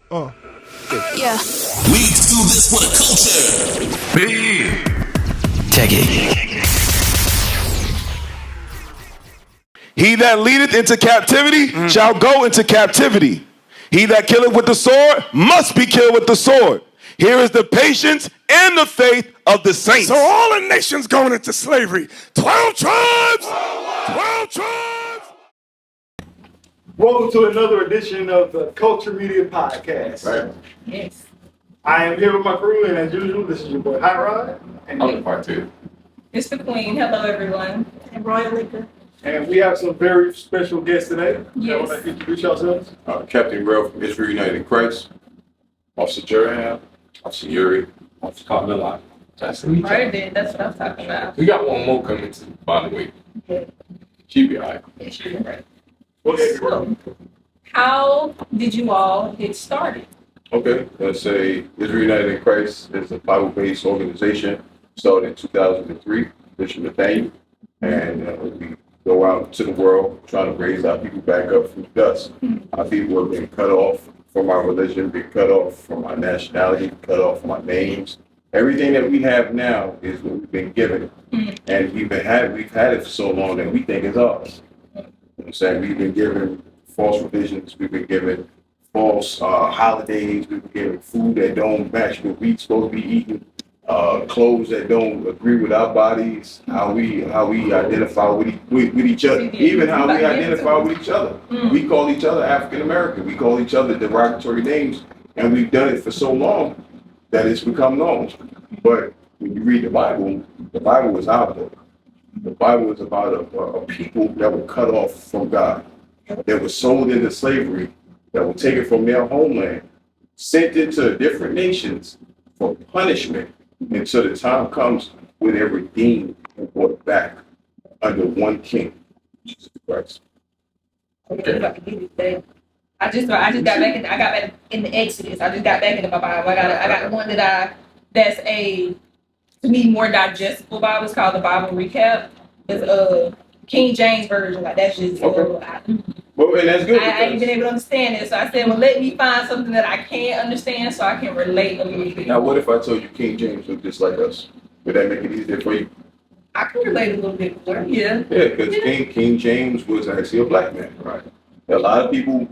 Uh. Yeah. We do this for the culture. Check it. He that leadeth into captivity shall go into captivity. He that killeth with the sword must be killed with the sword. Here is the patience and the faith of the saints. So all the nations going into slavery. 12 tribes! 12 tribes! Welcome to another edition of the Culture Media Podcast. Right. Yes. I am here with my crew, and as usual, this is your boy Hot Rod. I'm the part two. It's the Queen. Hello, everyone. And Royal Liquor. And we have some very special guests today. Yes. Want to introduce yourselves? Captain Ralph from Israel United in Christ. Officer Jerham. Officer Yuri. Officer Carmilla. Right there. That's what I'm talking about. We got one more coming too, by the way. Yeah. She be alright. It should be right. Okay. So, how did you all get started? Okay, let's say Israel United in Christ is a Bible-based organization started in 2003, Bishop Nathaniel, and we go out to the world trying to raise our people back up from the dust. Our people have been cut off from our religion, been cut off from our nationality, cut off from our names. Everything that we have now is what we've been given, and we've had it for so long that we think it's ours. You know what I'm saying? We've been given false religions, we've been given false holidays, we've been given food that don't match what we're supposed to be eating, clothes that don't agree with our bodies, how we identify with each other, even how we identify with each other. We call each other African American, we call each other derogatory names, and we've done it for so long that it's become normal. But when you read the Bible is our book. The Bible is about a people that were cut off from God, that were sold into slavery, that were taken from their homeland, sent into different nations for punishment until the time comes when they're redeemed and brought back under one king, Jesus Christ. Okay. I just got back in the Exodus. I just got back into my Bible. I got one that's to me more digestible Bible. It's called the Bible Recap. It's King James version. Like that's just Well, and that's good. I ain't been able to understand it. So I said, well, let me find something that I can understand so I can relate a little bit. Now, what if I told you King James looked just like us? Would that make it easier for you? I can relate a little bit more. Yeah. Yeah, because King James was actually a black man, right? A lot of people,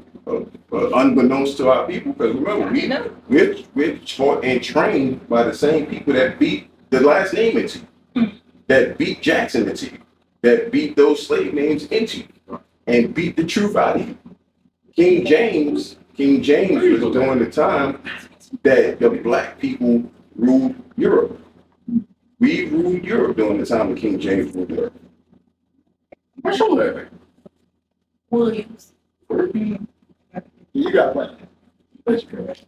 unbeknownst to our people, because remember, we're taught and trained by the same people that beat the last name into you, that beat Jackson into you, that beat those slave names into you, and beat the truth out of you. King James was during the time that the black people ruled Europe. We ruled Europe during the time of King James ruled Europe. What's your name? Williams. You got one.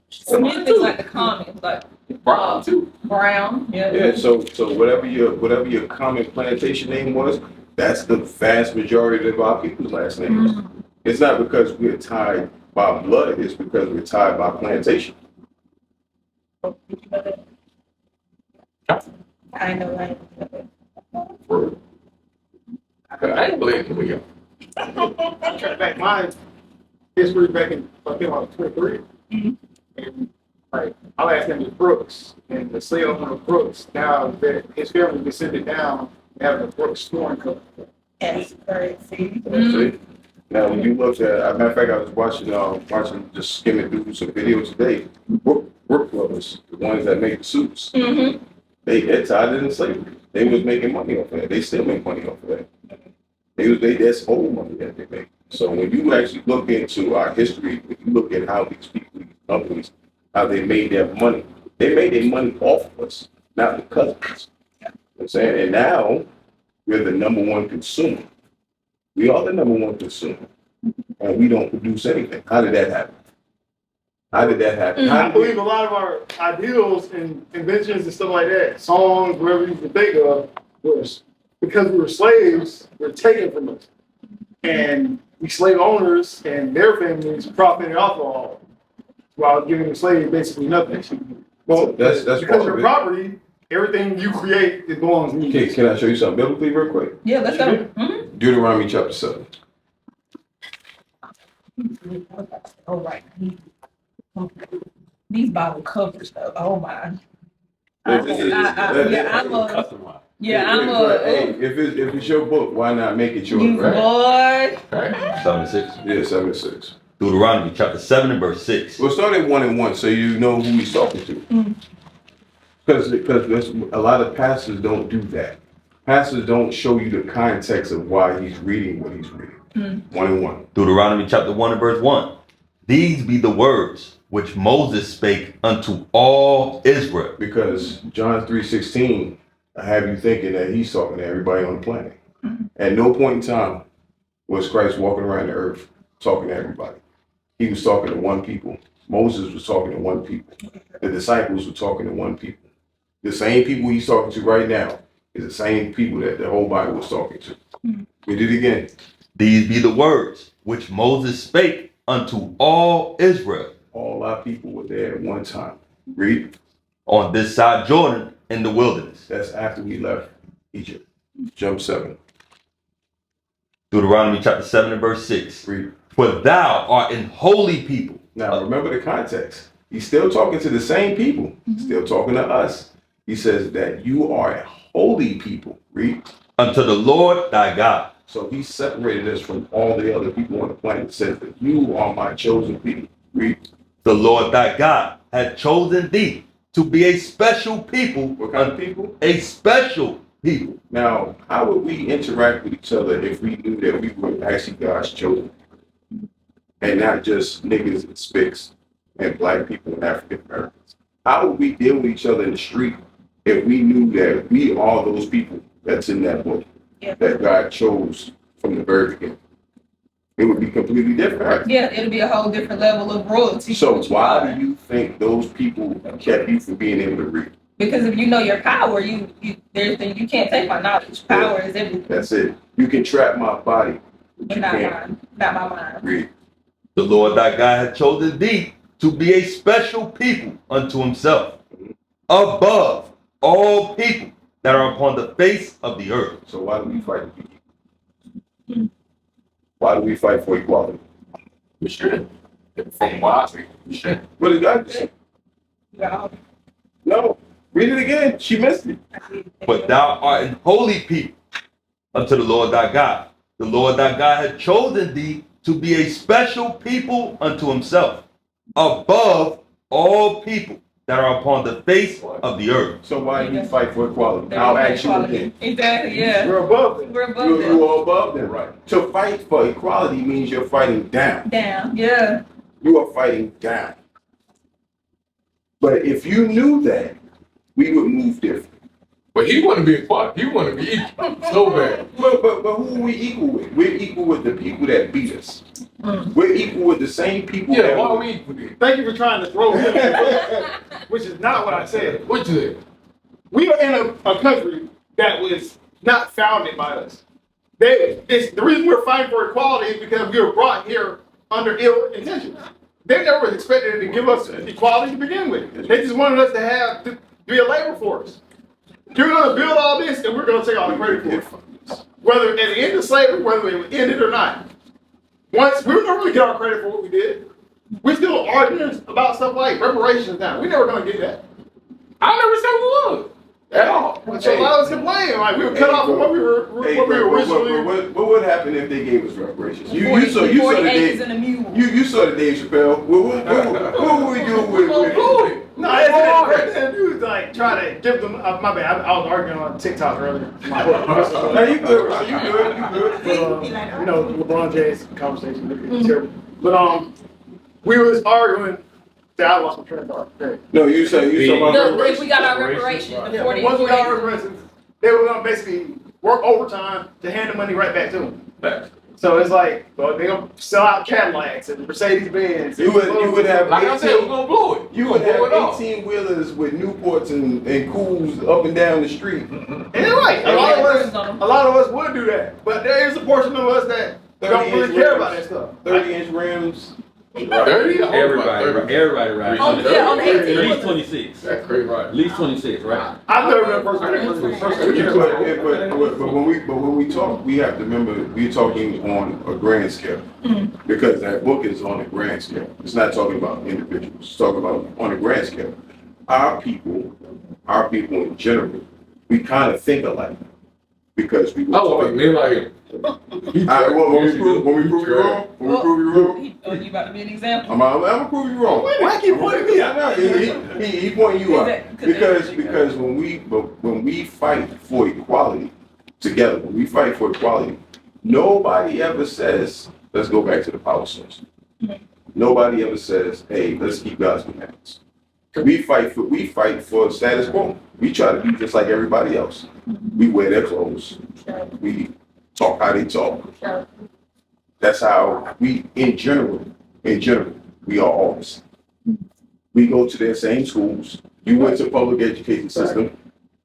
Smith is like the common, like Brown too. Brown. Yeah. Yeah. So whatever your common plantation name was, that's the vast majority of our people's last names. It's not because we're tied by blood; it's because we're tied by plantation. I know. I ain't believe it. We go. Track back my history back in I think I was 23. And like my last name is Brooks, and the sale on Brooks now that his family descended down having a Brooks Storm Company. That's crazy. See? Now, when you look at, as a matter of fact, I was watching, just skimming through some videos today. Work brothers, the ones that make the suits, they're tied into slavery. They was making money off of that. They still make money off of that. That's old money that they make. So when you actually look into our history, when you look at how these people, these companies, how they made their money, they made their money off of us, not because of us. You know what I'm saying? And now we're the number one consumer. We are the number one consumer, and we don't produce anything. How did that happen? I believe a lot of our ideals and inventions and stuff like that, songs, whatever you can think of, was because we were slaves, were taken from us. And we slave owners and their families profited off of all while giving the slave basically nothing. Well, that's because your property, everything you create, it belongs to you. Okay, can I show you something biblically real quick? Yeah, let's go. Deuteronomy chapter 7. All right. These Bible covers though. Oh my. Hey, if it's your book, why not make it yours? You Right? boy. Right. 7 and 6. Yeah, 7:6. Deuteronomy chapter 7 and verse 6. We'll start at 1 and 1 so you know who he's talking to. Because a lot of pastors don't do that. Pastors don't show you the context of why he's reading what he's reading. 1 and 1. Deuteronomy chapter 1 and verse 1. These be the words which Moses spake unto all Israel. Because John 3:16, I have you thinking that he's talking to everybody on the planet. At no point in time was Christ walking around the earth talking to everybody. He was talking to one people. Moses was talking to one people. The disciples were talking to one people. The same people he's talking to right now is the same people that the whole Bible was talking to. Read it again. These be the words which Moses spake unto all Israel. All our people were there at one time. Read. On this side Jordan in the wilderness. That's after we left Egypt. Jump 7. Deuteronomy chapter 7 and verse 6. Read. For thou art an holy people. Now remember the context. He's still talking to the same people. Still talking to us. He says that you are a holy people. Read. Unto the Lord thy God. So he separated us from all the other people on the planet. Says that you are my chosen people. Read. The Lord thy God hath chosen thee to be a special people. What kind of people? A special people. Now, how would we interact with each other if we knew that we were actually God's chosen people? And not just niggas and spics and black people and African Americans? How would we deal with each other in the street if we knew that we are those people that's in that book that God chose from the very beginning? It would be completely different. Right? Yeah, it'll be a whole different level of royalty. So why do you think those people kept you from being able to read? Because if you know your power, you can't take my knowledge. Power is everything. That's it. You can trap my body, but But you not can't mine. Not my mind. read. The Lord thy God hath chosen thee to be a special people unto himself, above all people that are upon the face of the earth. So why do we fight to be equal? Why do we fight for equality? We should. From why? We should. What did God say? Yeah. No. Read it again. She missed it. But thou art an holy people unto the Lord thy God. The Lord thy God hath chosen thee to be a special people unto himself, above all people that are upon the face of the earth. So why do we fight for equality? I'll ask you again. Exactly, yeah. We're above them. We're above You them. are above them, right? To fight for equality means you're fighting down. Down, yeah. You are fighting down. But if you knew that, we would move different. But he want to be a part. He want to be equal so bad. But who are we equal with? We're equal with the people that beat us. We're equal with the same people Yeah, that why are we equal then? Thank you for trying to throw him, which is not what I said. What you say? We are in a country that was not founded by us. The reason we're fighting for equality is because we were brought here under ill intentions. They never expected to give us equality to begin with. They just wanted us to be a labor force. You're going to build all this, and we're going to take all the credit for it. Whether at the end of slavery, whether it ended or not. Once we were never going to get our credit for what we did. We're still arguing about stuff like reparations now. We're never going to get that. I never said we would. At all. So a lot of us complain like we were cut off from what we were originally. What would happen if they gave us reparations? You 40 saw the acres Dave. and a mule. You saw the Dave Chappelle. What would we do with? No, that dude was like trying to give them. My bad. I was arguing on TikTok earlier. No, you good, bro. You good. But, you know, LeBron James conversation. It's terrible. But we was arguing. I lost my train of thought. Okay. No, you said about If we got our reparations, the Yeah, 40 once we got our acres. reparations, they were gonna basically work overtime to hand the money right back to them. So it's like, well, they gonna sell out Cadillacs and Mercedes Benz. You would have Like I said, we're gonna blow it. You would have 18 wheelers with Newports and cools up and down the street. And you're right. A lot of us would do that, but there is a portion of us that don't really care about that stuff. 30-inch rims. 30? Everybody right. On the 18th. At least 26. That's crazy, right? At least 26, right? I've never been first. But when we talk, we have to remember we're talking on a grand scale because that book is on a grand scale. It's not talking about individuals. It's talking about on a grand scale. Our people in general, we kind of think alike because we were Oh, taught. they like. When we prove you wrong, You about to be an example? I'm gonna prove you wrong. Why keep pointing me? I know he pointing you out because when we fight for equality together, when we fight for equality, nobody ever says let's go back to the power source. Nobody ever says, hey, let's keep God's commandments. We fight for status quo. We try to be just like everybody else. We wear their clothes. We talk how they talk. That's how we, in general, we are all the same. We go to their same schools. You went to public education system.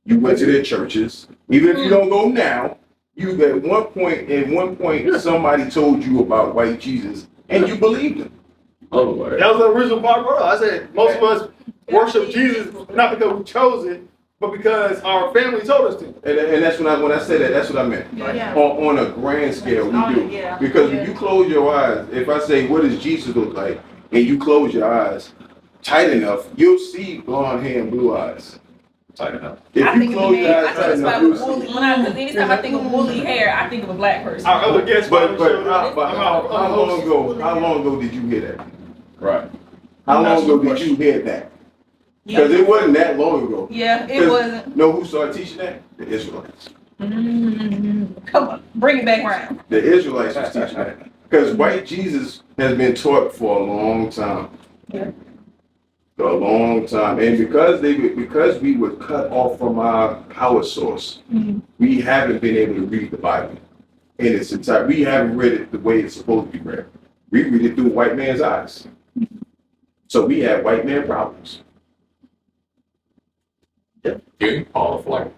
You went to their churches. Even if you don't go now, you at one point, somebody told you about white Jesus, and you believed him. Oh, my. That was the original part, bro. I said most of us worship Jesus not because we chose it, but because our family told us to. And that's when I said that, that's what I meant. Yeah. On a grand scale, we do. Yeah. Because when you close your eyes, if I say, what does Jesus look like? And you close your eyes tight enough, you'll see blonde hair and blue eyes. Tight enough. If I you think of close me. your I eyes tight think enough, about you'll see. woolly. Because anytime I think of woolly hair, I think of a black person. Our other guests, But how long ago did you hear that? Right. How long ago did you hear that? Because it wasn't that long ago. Yeah, it wasn't. Know who started teaching that? The Israelites. Come on, bring it back around. The Israelites was teaching that. Because white Jesus has been taught for a long time. Yeah. For a long time. And because we were cut off from our power source, we haven't been able to read the Bible in its entirety. We haven't read it the way it's supposed to be read. We read it through a white man's eyes. So we have white man problems. Getting all flight.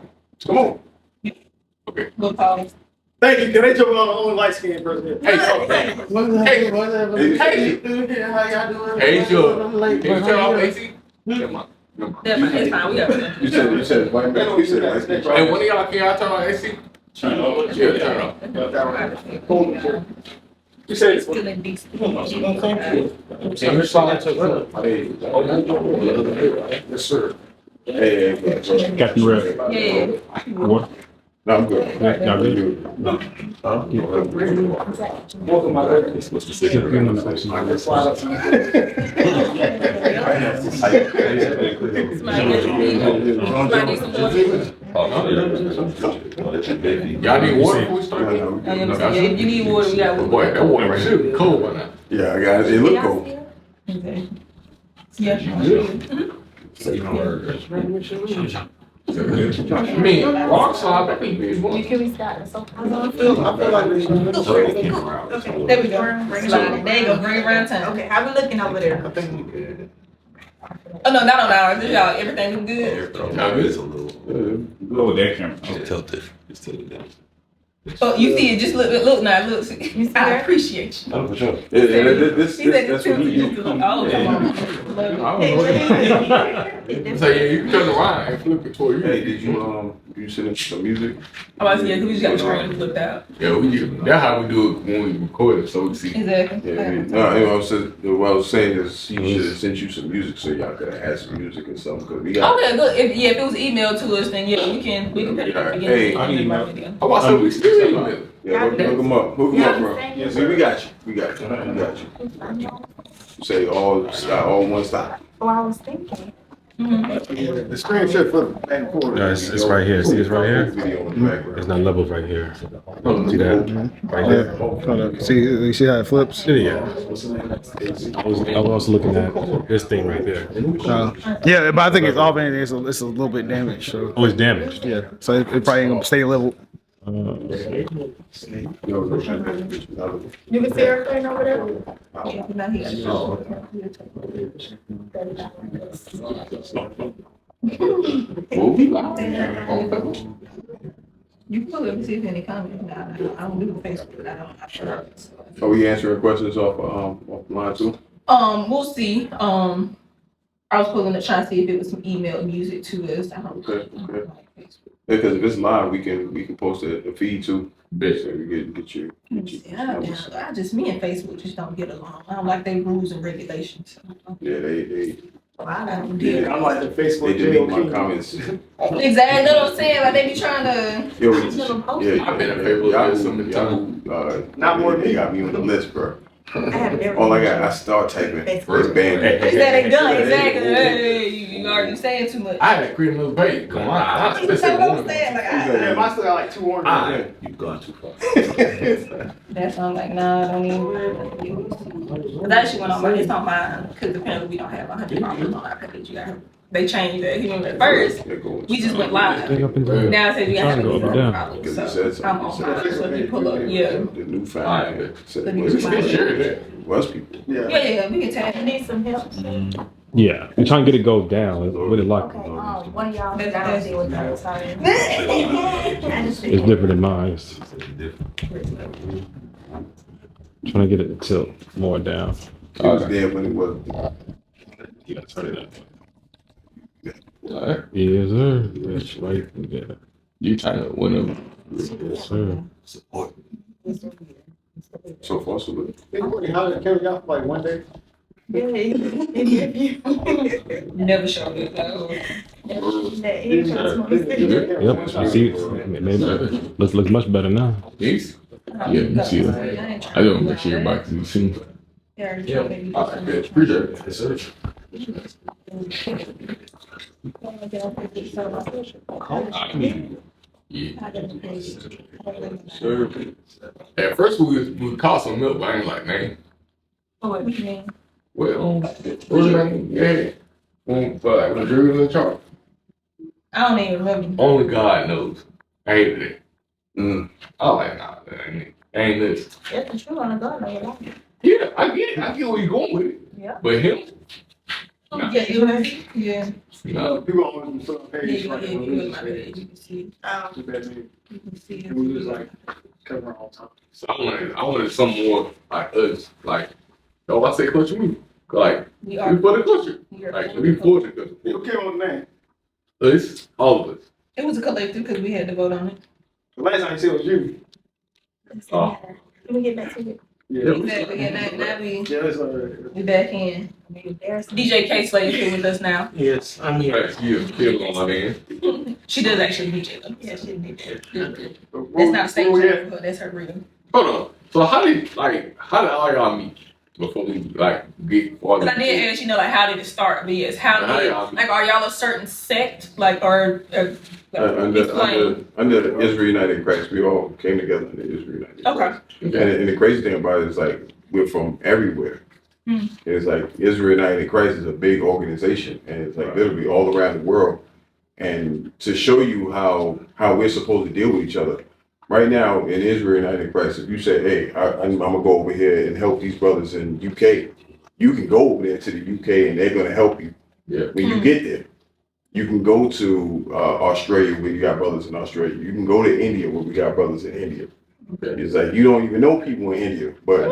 Come on. Go Paul. Thank you. Can they jump on the only light skinned person here? Hey, so, hey, Joe. Can you turn off AC? Come on. It's fine. We got it. You said white man. You said white man Hey, problems. one of y'all, can y'all turn on AC? Turn off. Yeah, turn off. You said it's Still in decent. Yes, sir. Hey, Captain Red. Yeah. What? no, I'm good. Y'all good? Somebody get some weed. Somebody need some water. Y'all need water before we start? Yeah, if you need water, we got water. Boy, that water right here is cold right now. Yeah, guys, it look cool. Yeah. I mean, rock slide, that could be one. There we go. Slide it. There you go. Bring it around town. Okay, how we looking over there? Oh no, not on ours. This y'all. Everything was good. Lower that camera. Oh, you see it? Just look now. Look. I appreciate you. For sure. He said That's it's what we too. do. Oh, come on. So yeah, you can turn around and flip it toward you. Hey, did you send in some music? I'm about to say, yeah, 'cause we just got the screen flipped out. Yeah, we do. That's how we do it when we record it, so we see. Exactly. Yeah, no, what I was saying is he should have sent you some music so y'all could have had some music and something because we got. Okay, good. If it was emailed to us, then yeah, we can put it at the beginning. Hey, How about some we still in there? Yeah, hook them up. Hook them up, bro. Yes, we got you. We got you. You say all one stop. Oh, I was thinking. the screen should flip back and forth. No, it's right here. See, it's right here. Video in the background. It's not level right here. See that? Right there. Hold up. See how it flips? Yeah. I was also looking at this thing right there. Yeah, but I think it's off and it's a little bit damaged. So Oh, it's damaged. yeah, so it probably ain't gonna stay level. You can see everything over there? You can pull up and see if any comments. I don't do Facebook. I don't. Are we answering questions off line 2? We'll see. I was pulling up trying to see if it was some email music to us. I don't Okay. Because if it's live, we can post the feed too. So we get you. I just me and Facebook just don't get along. I don't like their rules and regulations. Yeah, they I don't deal. Yeah, I'm like the Facebook. they delete my comments. Exactly, that's what I'm saying. Like they be trying to. Yo, I've been in Facebook with some Yahoo, Not more than they me. got me on the list, bro. I have never. All I got, I start typing. First band. Is that they done? Exactly. Hey, you already saying too much. I had to create another page. Come on. I That's what I'm saying. Like, Yeah, I still got like 200. You've gone too far. that's why I'm like, nah, don't even worry about it. Cause I actually went on my, it's on mine, because apparently we don't have 100 followers on our page. They changed that. Even at first, we just went live. Now it says you have to go followers. So I'm on mine. So if you pull up, yeah. The new fan. Was people. Yeah, we can tag. You need some help. Yeah, we're trying to get it go down. It's really like Okay, one of y'all, I don't deal with that, sorry. it's different than mine. It's trying to get it to tilt more down. It was there when it was. Yeah, turn it up. Yes, sir. That's right. Yeah. You trying to win them? Yes, sir. So far, so good. How did it carry out for like one day? Never showed it though. Yep. You see, maybe looks much better now. Yes. Yeah, you see it. I don't make sure everybody can see. Yeah. Good. Appreciate it. Yes, sir. Yeah. Sure. At first we caught some milk, but I ain't like name. What do you mean? Well, what's your name? Yeah. But like when Drew was in charge. I don't even remember. Only God knows. I hated it. I was like, nah, that ain't this. That's the truth on the God, I like it. Yeah, I get where you're going with it. Yeah. But him, nah. Yeah. No. People on the front page. You can see. Too bad me. You can see. And we was like covering all the time. So I wanted some more like us. Like, oh, I say culture me. Like, we for the culture. Like, we for the culture. Who came on the name? Us, all of us. It was a collective because we had to vote on it. The last time you said it was you. Oh. Can we get back to it? Yeah. Exactly. Yeah, now Yeah, we back in. DJ K Slade here with us now. Yes, I'm here. Like, you killed on my man. She does actually DJ though. Yeah, she DJ. That's not stage name, but that's her rhythm. Hold on. So how did all y'all meet before we like get? Because I did ask, like, how did it start? But yes, how did like, are y'all a certain sect, like, or under the Israel United Christ, we all came together under Israel United Christ. Okay. And the crazy thing about it is like we're from everywhere. It's like Israel United Christ is a big organization, and it's like literally all around the world. And to show you how we're supposed to deal with each other, right now in Israel United Christ, if you say, "Hey, I'm gonna go over here and help these brothers in UK," you can go over there to the UK and they're gonna help you. Yeah. When you get there, you can go to Australia where you got brothers in Australia. You can go to India where we got brothers in India. Okay. It's like you don't even know people in India, but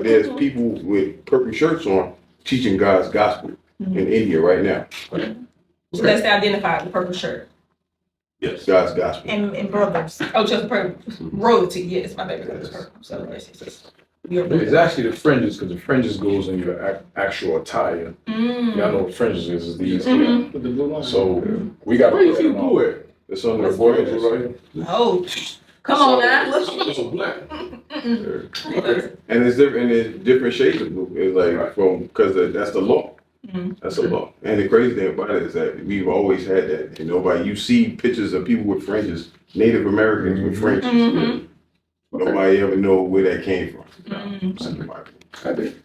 there's people with purple shirts on teaching God's gospel in India right now. So that's to identify the purple shirt. Yes, God's gospel. And brothers. Oh, just purple. Royalty, yes, my baby is purple. So yes. It's actually the fringes, because the fringes goes in your actual attire. Y'all know what fringes is these here. With the blue line. So we got Where you see blue at? It's on the fringes right here. Oh, come on now. It's so black. And it's different. And there's different shades of blue. It's like from because that's the law. That's the law. And the crazy thing about it is that we've always had that. And nobody, you see pictures of people with fringes, Native Americans with fringes. Nobody ever know where that came from. I did.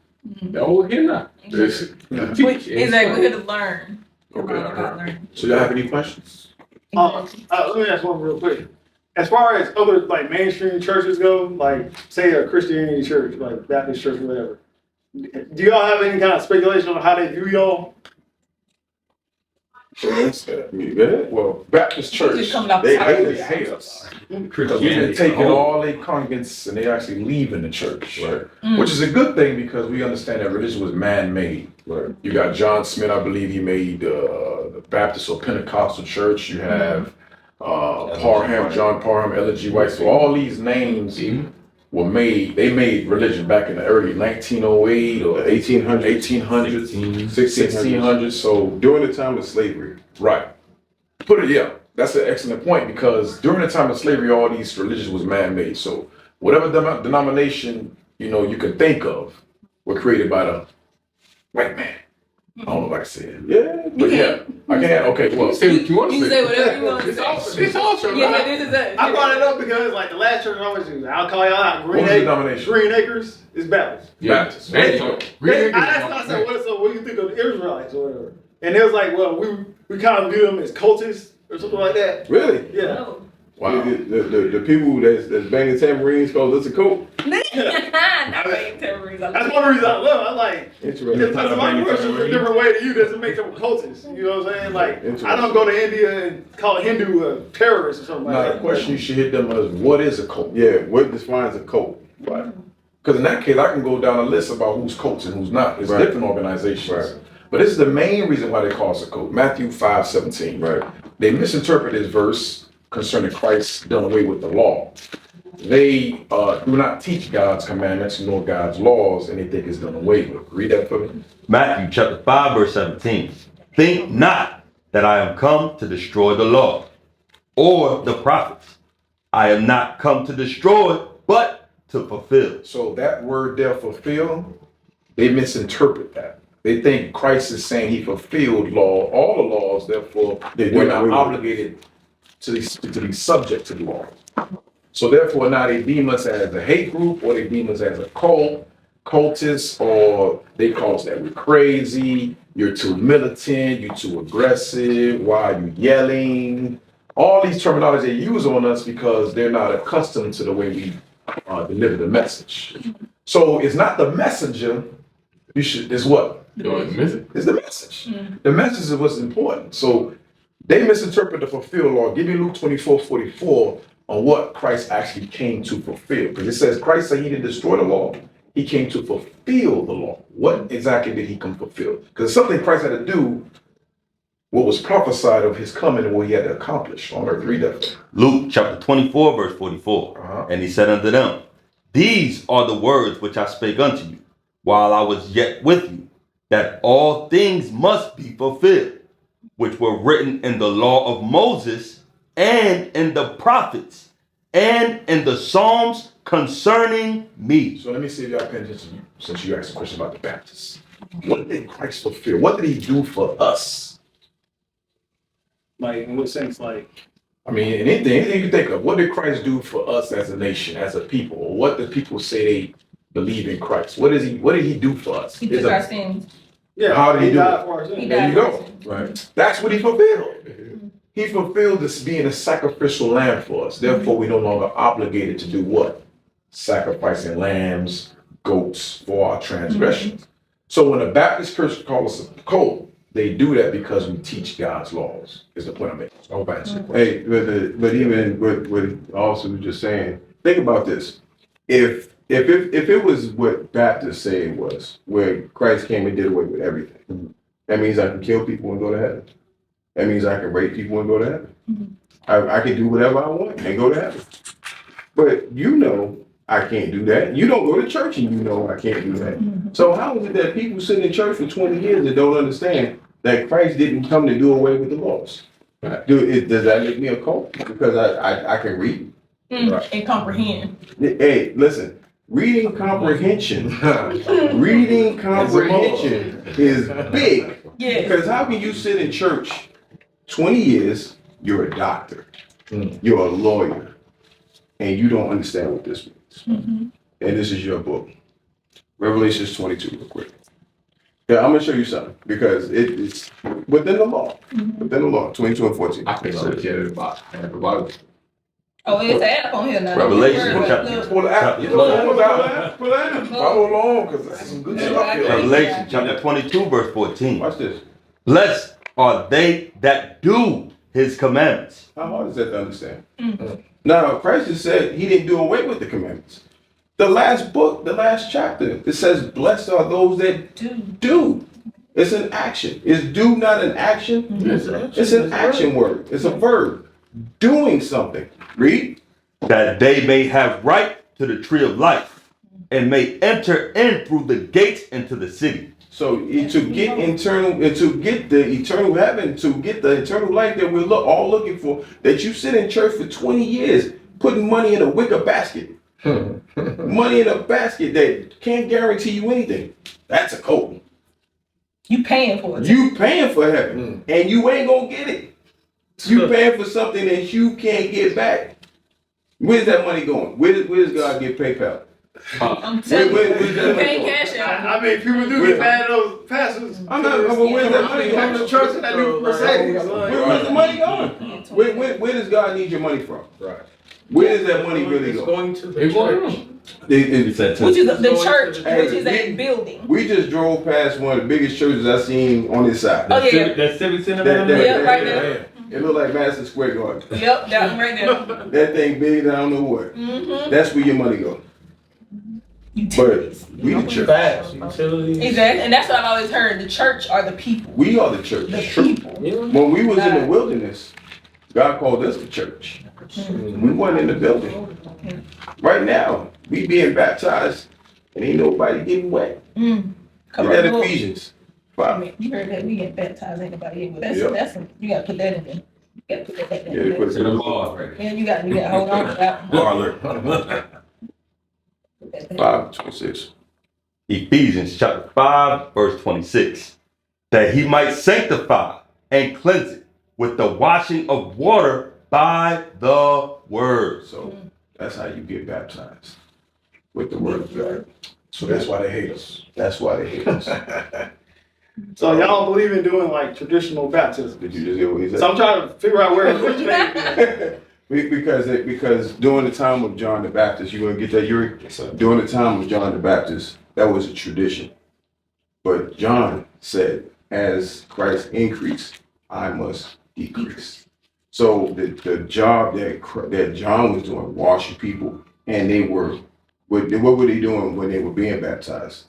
Oh, here now. Exactly, we're here to learn. Okay. So y'all have any questions? Let me ask one real quick. As far as other like mainstream churches go, like say a Christianity church, like Baptist church, or whatever, do y'all have any kind of speculation on how they view y'all? Well, Baptist Church, Just coming off they the top. hate us because we've been taking all their congregants and they actually leaving the church, right? Which is a good thing because we understand that religion was man-made. Right. You got John Smith, I believe he made the Baptist or Pentecostal church. You have John Parham, Ellen G. White. So all these names were made. They made religion back in the early 1908 or 1800s, 1600s. So During the time of slavery. right. That's an excellent point because during the time of slavery, all these religions was man-made. So whatever denomination you can think of were created by the white man. I don't know if I can say it. Yeah, but I can. Okay, well, Say what you want to say. You say whatever you want to say. It's all true. Yeah, this is it. I brought it up because like the last church I always do. I'll call y'all out. What was the denomination? Green Acres is Baptist. Baptist. There you go. I asked myself, what do you think of the Israelites or whatever? And it was like, well, we kind of view them as cultists or something like that. Really? Yeah. Oh. Wow. The people that's banging tambourines called us a cult. Not banging tambourines. That's one of the reasons I love it. I'm like, Interesting. because my worship a different way to you doesn't make them cultists. You know what I'm saying? Like, I don't go to India and call a Hindu a terrorist or something like Now that. the question you should hit them is, what is a cult? Yeah, what defines a cult? Right. Because in that case, I can go down a list about who's cults and who's not. It's Right. different organizations. Right. But this is the main reason why they call us a cult. Matthew 5:17. Right. They misinterpret this verse concerning Christ done away with the law. They do not teach God's commandments nor God's laws, and they think it's done away with. Read that for me. Matthew chapter 5, verse 17. Think not that I am come to destroy the law or the prophets. I am not come to destroy, but to fulfill. So that word there, fulfill, they misinterpret that. They think Christ is saying he fulfilled all the laws, therefore we're not obligated to be subject to the law. So therefore now they deem us as a hate group, or they deem us as a cultist, or they call us that we're crazy, you're too militant, you're too aggressive, why are you yelling? All these terminology they use on us because they're not accustomed to the way we deliver the message. So it's not the messenger, it's what? It's the message. The message is what's important. So they misinterpret the fulfill law. Give me Luke 24:44 on what Christ actually came to fulfill. Because it says Christ said he didn't destroy the law. He came to fulfill the law. What exactly did he come fulfill? Because it's something Christ had to do, what was prophesied of his coming and what he had to accomplish on earth. Read that. Luke chapter 24, verse 44. And he said unto them, These are the words which I spake unto you while I was yet with you, that all things must be fulfilled, which were written in the law of Moses and in the prophets and in the Psalms concerning me. So let me see if y'all pay attention since you asked a question about the Baptists. What did Christ fulfill? What did he do for us? Like, in what sense? Like, I mean, anything you think of. What did Christ do for us as a nation, as a people? Or what do people say they believe in Christ? What did he do for us? He took our sins. yeah, How did he do died it? for our sins. He There died you for our go. sins. Right. That's what he fulfilled. He fulfilled this being a sacrificial lamb for us. Therefore, we're no longer obligated to do what? Sacrificing lambs, goats for our transgressions. So when a Baptist Christian calls us a cult, they do that because we teach God's laws, is the point I'm making. I hope I answered the question. Hey, but even what also was just saying, think about this. If it was what Baptists say it was, where Christ came and did away with everything, that means I can kill people and go to heaven. That means I can rape people and go to heaven. I can do whatever I want and go to heaven. But I can't do that. You don't go to church and I can't do that. So how is it that people sit in church for 20 years and don't understand that Christ didn't come to do away with the laws? Does that make me a cult? Because I can read. And comprehend. Hey, listen. Reading comprehension is big. Yes. Because how can you sit in church 20 years, you're a doctor, you're a lawyer, and you don't understand what this means? And this is your book. Revelations 22, real quick. Yeah, I'm going to show you something because it's within the law. Within the law, 22 and 14. I think so. Yeah, about Oh, it's an app on here now. Revelation chapter. Pull the app. Pull the app. Follow along because that's some good stuff here. Revelation chapter 22, verse 14. Watch this. Blessed are they that do his commandments. How hard is that to understand? Now, Christ has said he didn't do away with the commandments. The last book, the last chapter, it says, blessed are those that do. It's an action. Is do not an action? It's an action word. It's a verb. Doing something. Read. That they may have right to the tree of life and may enter in through the gates into the city. So to get the eternal heaven, to get the eternal life that we're all looking for, that you sit in church for 20 years, putting money in a wicker basket. Money in a basket that can't guarantee you anything. That's a code. You paying for it. You paying for heaven, and you ain't gonna get it. You paying for something that you can't get back. Where's that money going? Where does God get PayPal? I'm telling you, you paying cash out. I mean, people do get mad at those pastors. I'm not. But where's that money going? going? The church and that new Mercedes. Where's the money going? Where does God need your money from? Right. Where does that money really go? It's going to the church. Which is the church, which is a building. We just drove past one of the biggest churches I've seen on this side. Oh yeah, That Civic Center. right there. It looked like Madison Square Garden. Yep, that one right there. That thing big, I don't know what. That's where your money goes. But we the church. Fast utilities. Exactly, and that's what I've always heard. The church are the people. We are the church. The people. When we was in the wilderness, God called us the church. We weren't in the building. Right now, we being baptized and ain't nobody getting wet. Look at Ephesians 5. You heard that we get baptized, ain't nobody able. That's you gotta put that in there. You gotta put that in there. Yeah, put it in the law. Yeah, you gotta hold on to that. Parlor. 5:26. Ephesians chapter 5, verse 26. That he might sanctify and cleanse it with the washing of water by the word. So that's how you get baptized. With the word of God. So that's why they hate us. That's why they hate us. So y'all believe in doing like traditional baptism? Did you just hear what he said? So I'm trying to figure out where it originated. Because during the time of John the Baptist, you gonna get that, Yuri? Yes, sir. During the time of John the Baptist, that was a tradition. But John said, as Christ increased, I must decrease. So the job that John was doing, washing people, and they were, what were they doing when they were being baptized?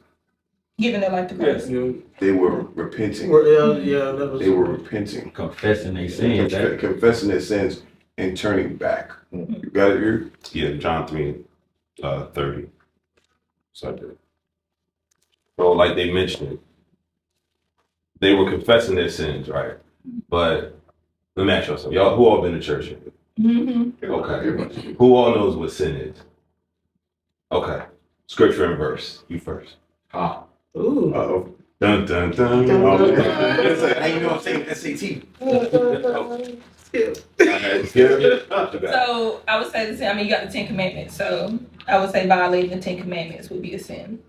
Giving their life to Christ. They were repenting. They were repenting. Confessing their sins. Confessing their sins and turning back. You got it, Yuri? Yeah, John 3:30. So like they mentioned, they were confessing their sins, right? But let me ask y'all something. Y'all, who all been to church? Okay. Who all knows what sin is? Okay. Scripture and verse. You first. Ooh. Uh-oh. Dun, dun, dun. It's like, how you know I'm saying SAT? So I would say the same. I mean, you got the 10 Commandments. So I would say violating the 10 Commandments would be a sin.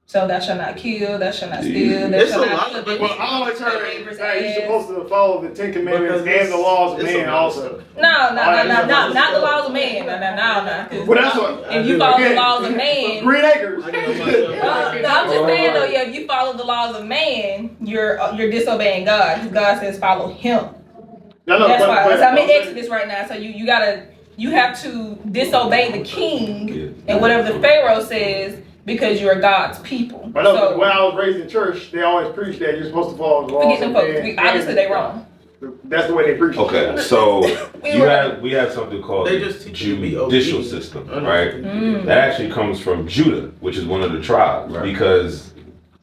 So thou shalt not kill, thou shalt not steal, thou shalt not covet. Well, I always heard that you're supposed to follow the 10 Commandments and the laws of man also. No, not the laws of man. No. Well, that's what. If you follow the laws of man, Green Acres. I'm just saying though, yeah, if you follow the laws of man, you're disobeying God. Because God says follow Him. That's why. I'm in Exodus right now, so you have to disobey the king and whatever the Pharaoh says. Because you're God's people. I know, so, when I was raised in church, they always preach that you're supposed to follow the laws. Forget them folks. Obviously, they're wrong. That's the way they preach. Okay, so we have something called the judicial system, right? That actually comes from Judah, which is one of the tribes, because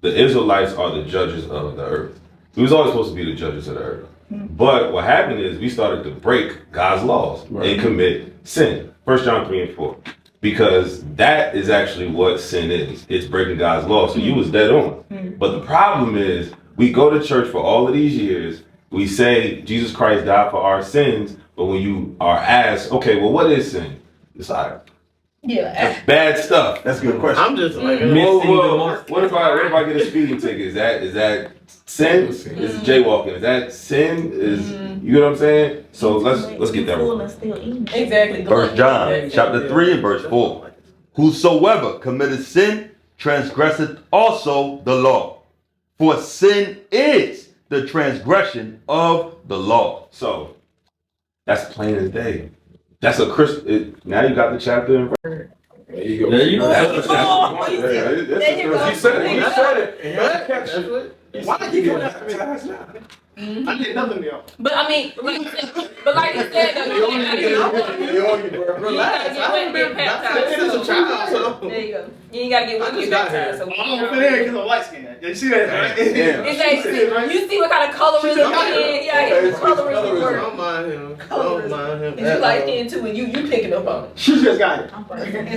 the Israelites are the judges of the earth. We was always supposed to be the judges of the earth. But what happened is we started to break God's laws and commit sin. 1 John 3:4. Because that is actually what sin is. It's breaking God's law. So you was dead on. But the problem is we go to church for all of these years. We say Jesus Christ died for our sins. But when you are asked, okay, well, what is sin? It's like, that's bad stuff. That's a good question. I'm just like, what if I get a speeding ticket? Is that sin? Is jaywalking? Is that sin? You know what I'm saying? So let's get that right. Exactly. 1 John chapter 3 and verse 4. Whosoever committeth sin transgresseth also the law. For sin is the transgression of the law. So that's plain as day. That's a now you got the chapter and verse. There you go. There you go. That's He said it. He said it. And y'all catch it. Why are you doing that? I did nothing to y'all. But I mean, like you said, though, you Relax. I haven't been baptized since a child, so. There you go. You ain't gotta get one get baptized. So I'm gonna fit in because I'm light skinned. You see that? Right? Exactly. You see what kind of colorism in? Yeah, colorism work. Don't mind him. Colorism. Don't mind him. And you like skin too, and you picking up on it. She just got it.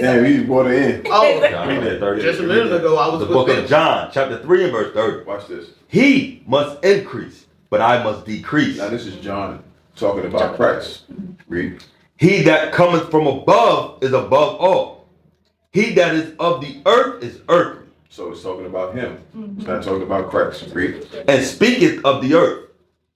Damn, you brought her in. Oh, Read that 30. just a minute ago, I was The book of John, chapter 3 and verse 30. Watch this. He must increase, but I must decrease. Now this is John talking about Christ. Read. He that cometh from above is above all. He that is of the earth is earthly, So it's talking about him. It's not talking about Christ. Read. and speaketh of the earth.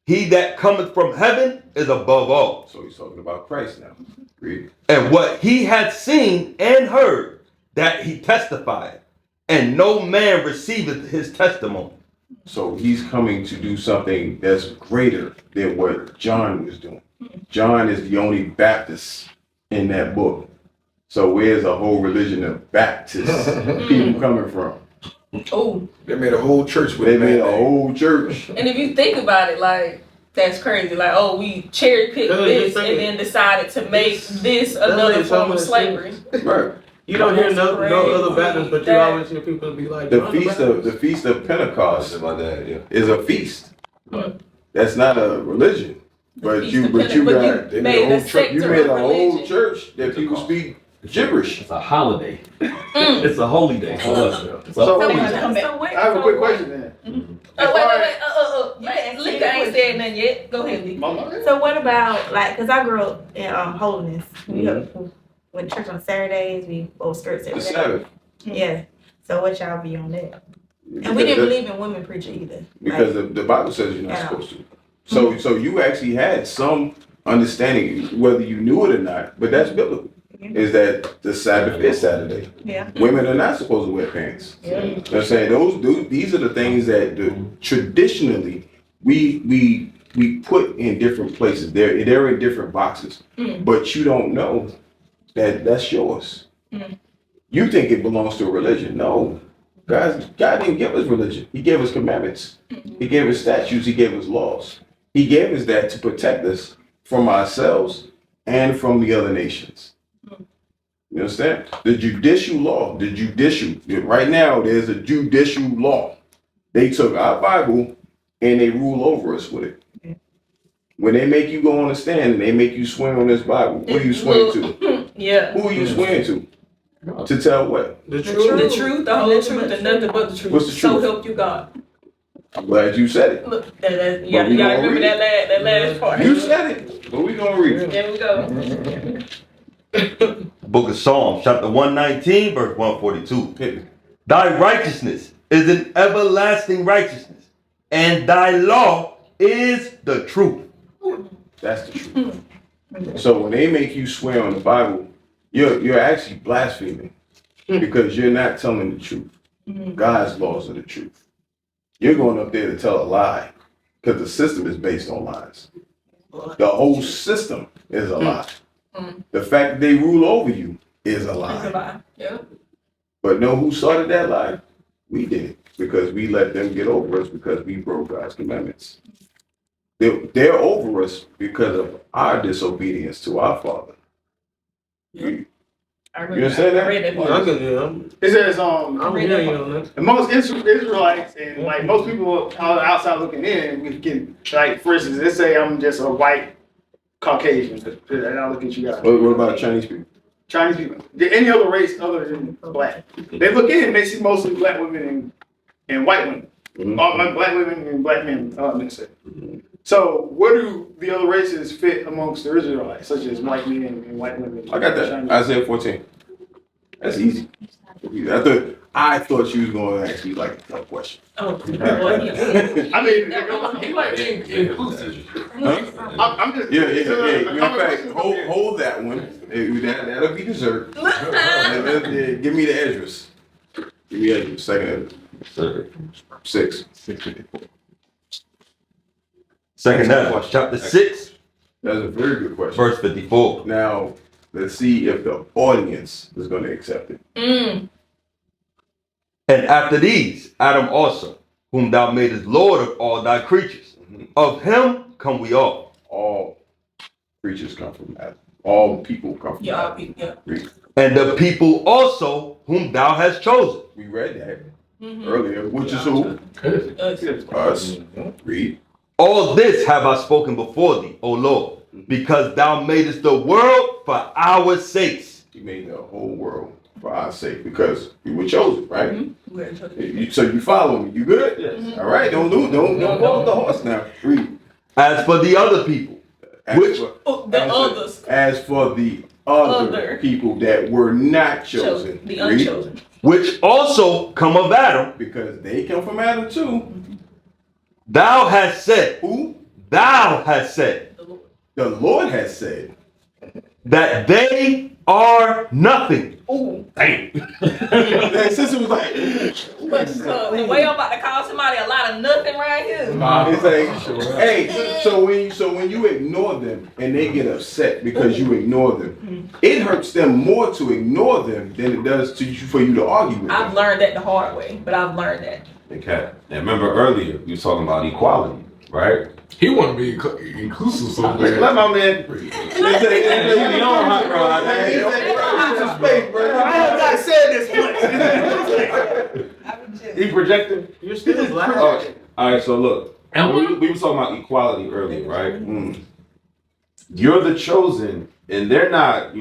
He that cometh from heaven is above all. So he's talking about Christ now. Read. And what he had seen and heard, that he testified, and no man receiveth his testimony. So he's coming to do something that's greater than what John was doing. John is the only Baptist in that book. So where's a whole religion of Baptists people coming from? Oh. They made a whole church with They made a whole church. And if you think about it, like, that's crazy. Like, oh, we cherry picked this and then decided to make this another form of slavery. Right. You don't hear no other Baptists, but you always hear people be like, The feast of Pentecost is a feast. That's not a religion. But you made a whole church that people speak gibberish. It's a holiday. It's a holy day. So I have a quick question then. Wait. Lika ain't said nothing yet. Go ahead, Lika. So what about, like, because I grew up in holiness. We went to church on Saturdays. We wore skirts every day. The Sabbath. Yeah. So what y'all be on that? And we didn't believe in women preaching either. Because the Bible says you're not supposed to. So you actually had some understanding, whether you knew it or not, but that's biblical. Is that the Sabbath is Saturday. Yeah. Women are not supposed to wear pants. Yeah. You know what I'm saying? These are the things that traditionally we put in different places. They're in different boxes. But you don't know that that's yours. You think it belongs to a religion. No. God didn't give us religion. He gave us commandments. He gave us statutes. He gave us laws. He gave us that to protect us from ourselves and from the other nations. You understand? The judicial law, right now there's a judicial law. They took our Bible and they rule over us with it. When they make you go on the stand and they make you swear on this Bible, who are you swearing to? Yeah. Who are you swearing to? To tell what? The truth, the whole truth, and nothing but the truth. What's the So truth? help you God. I'm glad you said it. Look, you gotta remember that last part. You said it, but we gonna read it. There we go. Book of Psalms, chapter 119, verse 142. Thy righteousness is an everlasting righteousness, and thy law is the truth. That's the truth. So when they make you swear on the Bible, you're actually blaspheming because you're not telling the truth. God's laws are the truth. You're going up there to tell a lie because the system is based on lies. The whole system is a lie. The fact that they rule over you is a lie. It's a lie. Yeah. But know who started that lie? We did, because we let them get over us because we broke God's commandments. They're over us because of our disobedience to our Father. You understand that? It says amongst Israelites and like most people outside looking in, we can, like, for instance, let's say I'm just a white Caucasian, and I look at you guys. What about Chinese people? Chinese people, any other race other than black, they look in and they see mostly black women and white women, black women and black men. So where do the other races fit amongst the Israelites, such as white men and white women? I got that. Chinese? Isaiah 14. That's easy. I thought you was going to ask me like a tough question. Oh, I mean, he might be inclusive. I'm just In fact, hold that one. That'll be dessert. Give me the address. Give me the address. Second address. 6. Second Ezra, chapter 6. That's a very good question. Verse 54. Now, let's see if the audience is going to accept it. Mm. And after these, Adam also, whom thou madest Lord of all thy creatures. Of him come we all. All creatures come from Adam. All people come from Adam. Yeah. And the people also whom thou hast chosen. We read that earlier, which is who? Us. Read. All this have I spoken before thee, O Lord, because thou madest the world for our sakes. You made the whole world for our sake because we were chosen, right? So you follow me. You good? Yes. All right. Don't hold the horse now. Read. As for the other people, As for the other people that were not chosen, the unchosen, which also come of Adam, because they come from Adam too. Thou hast said. Who? Thou hast said. The Lord has said that they are nothing. Ooh. Damn. That sister was like, the way I'm about to call somebody a lot of nothing right here. It's like, hey, so when you ignore them and they get upset because you ignore them, it hurts them more to ignore them than it does for you to argue with them. I've learned that the hard way, but I've learned that. Okay. And remember earlier, you were talking about equality, right? He want to be inclusive so bad. Let my man. I have not said this much. He projecting. You're still black. All right, so look. We were talking about equality earlier, right? You're the chosen, and they're not,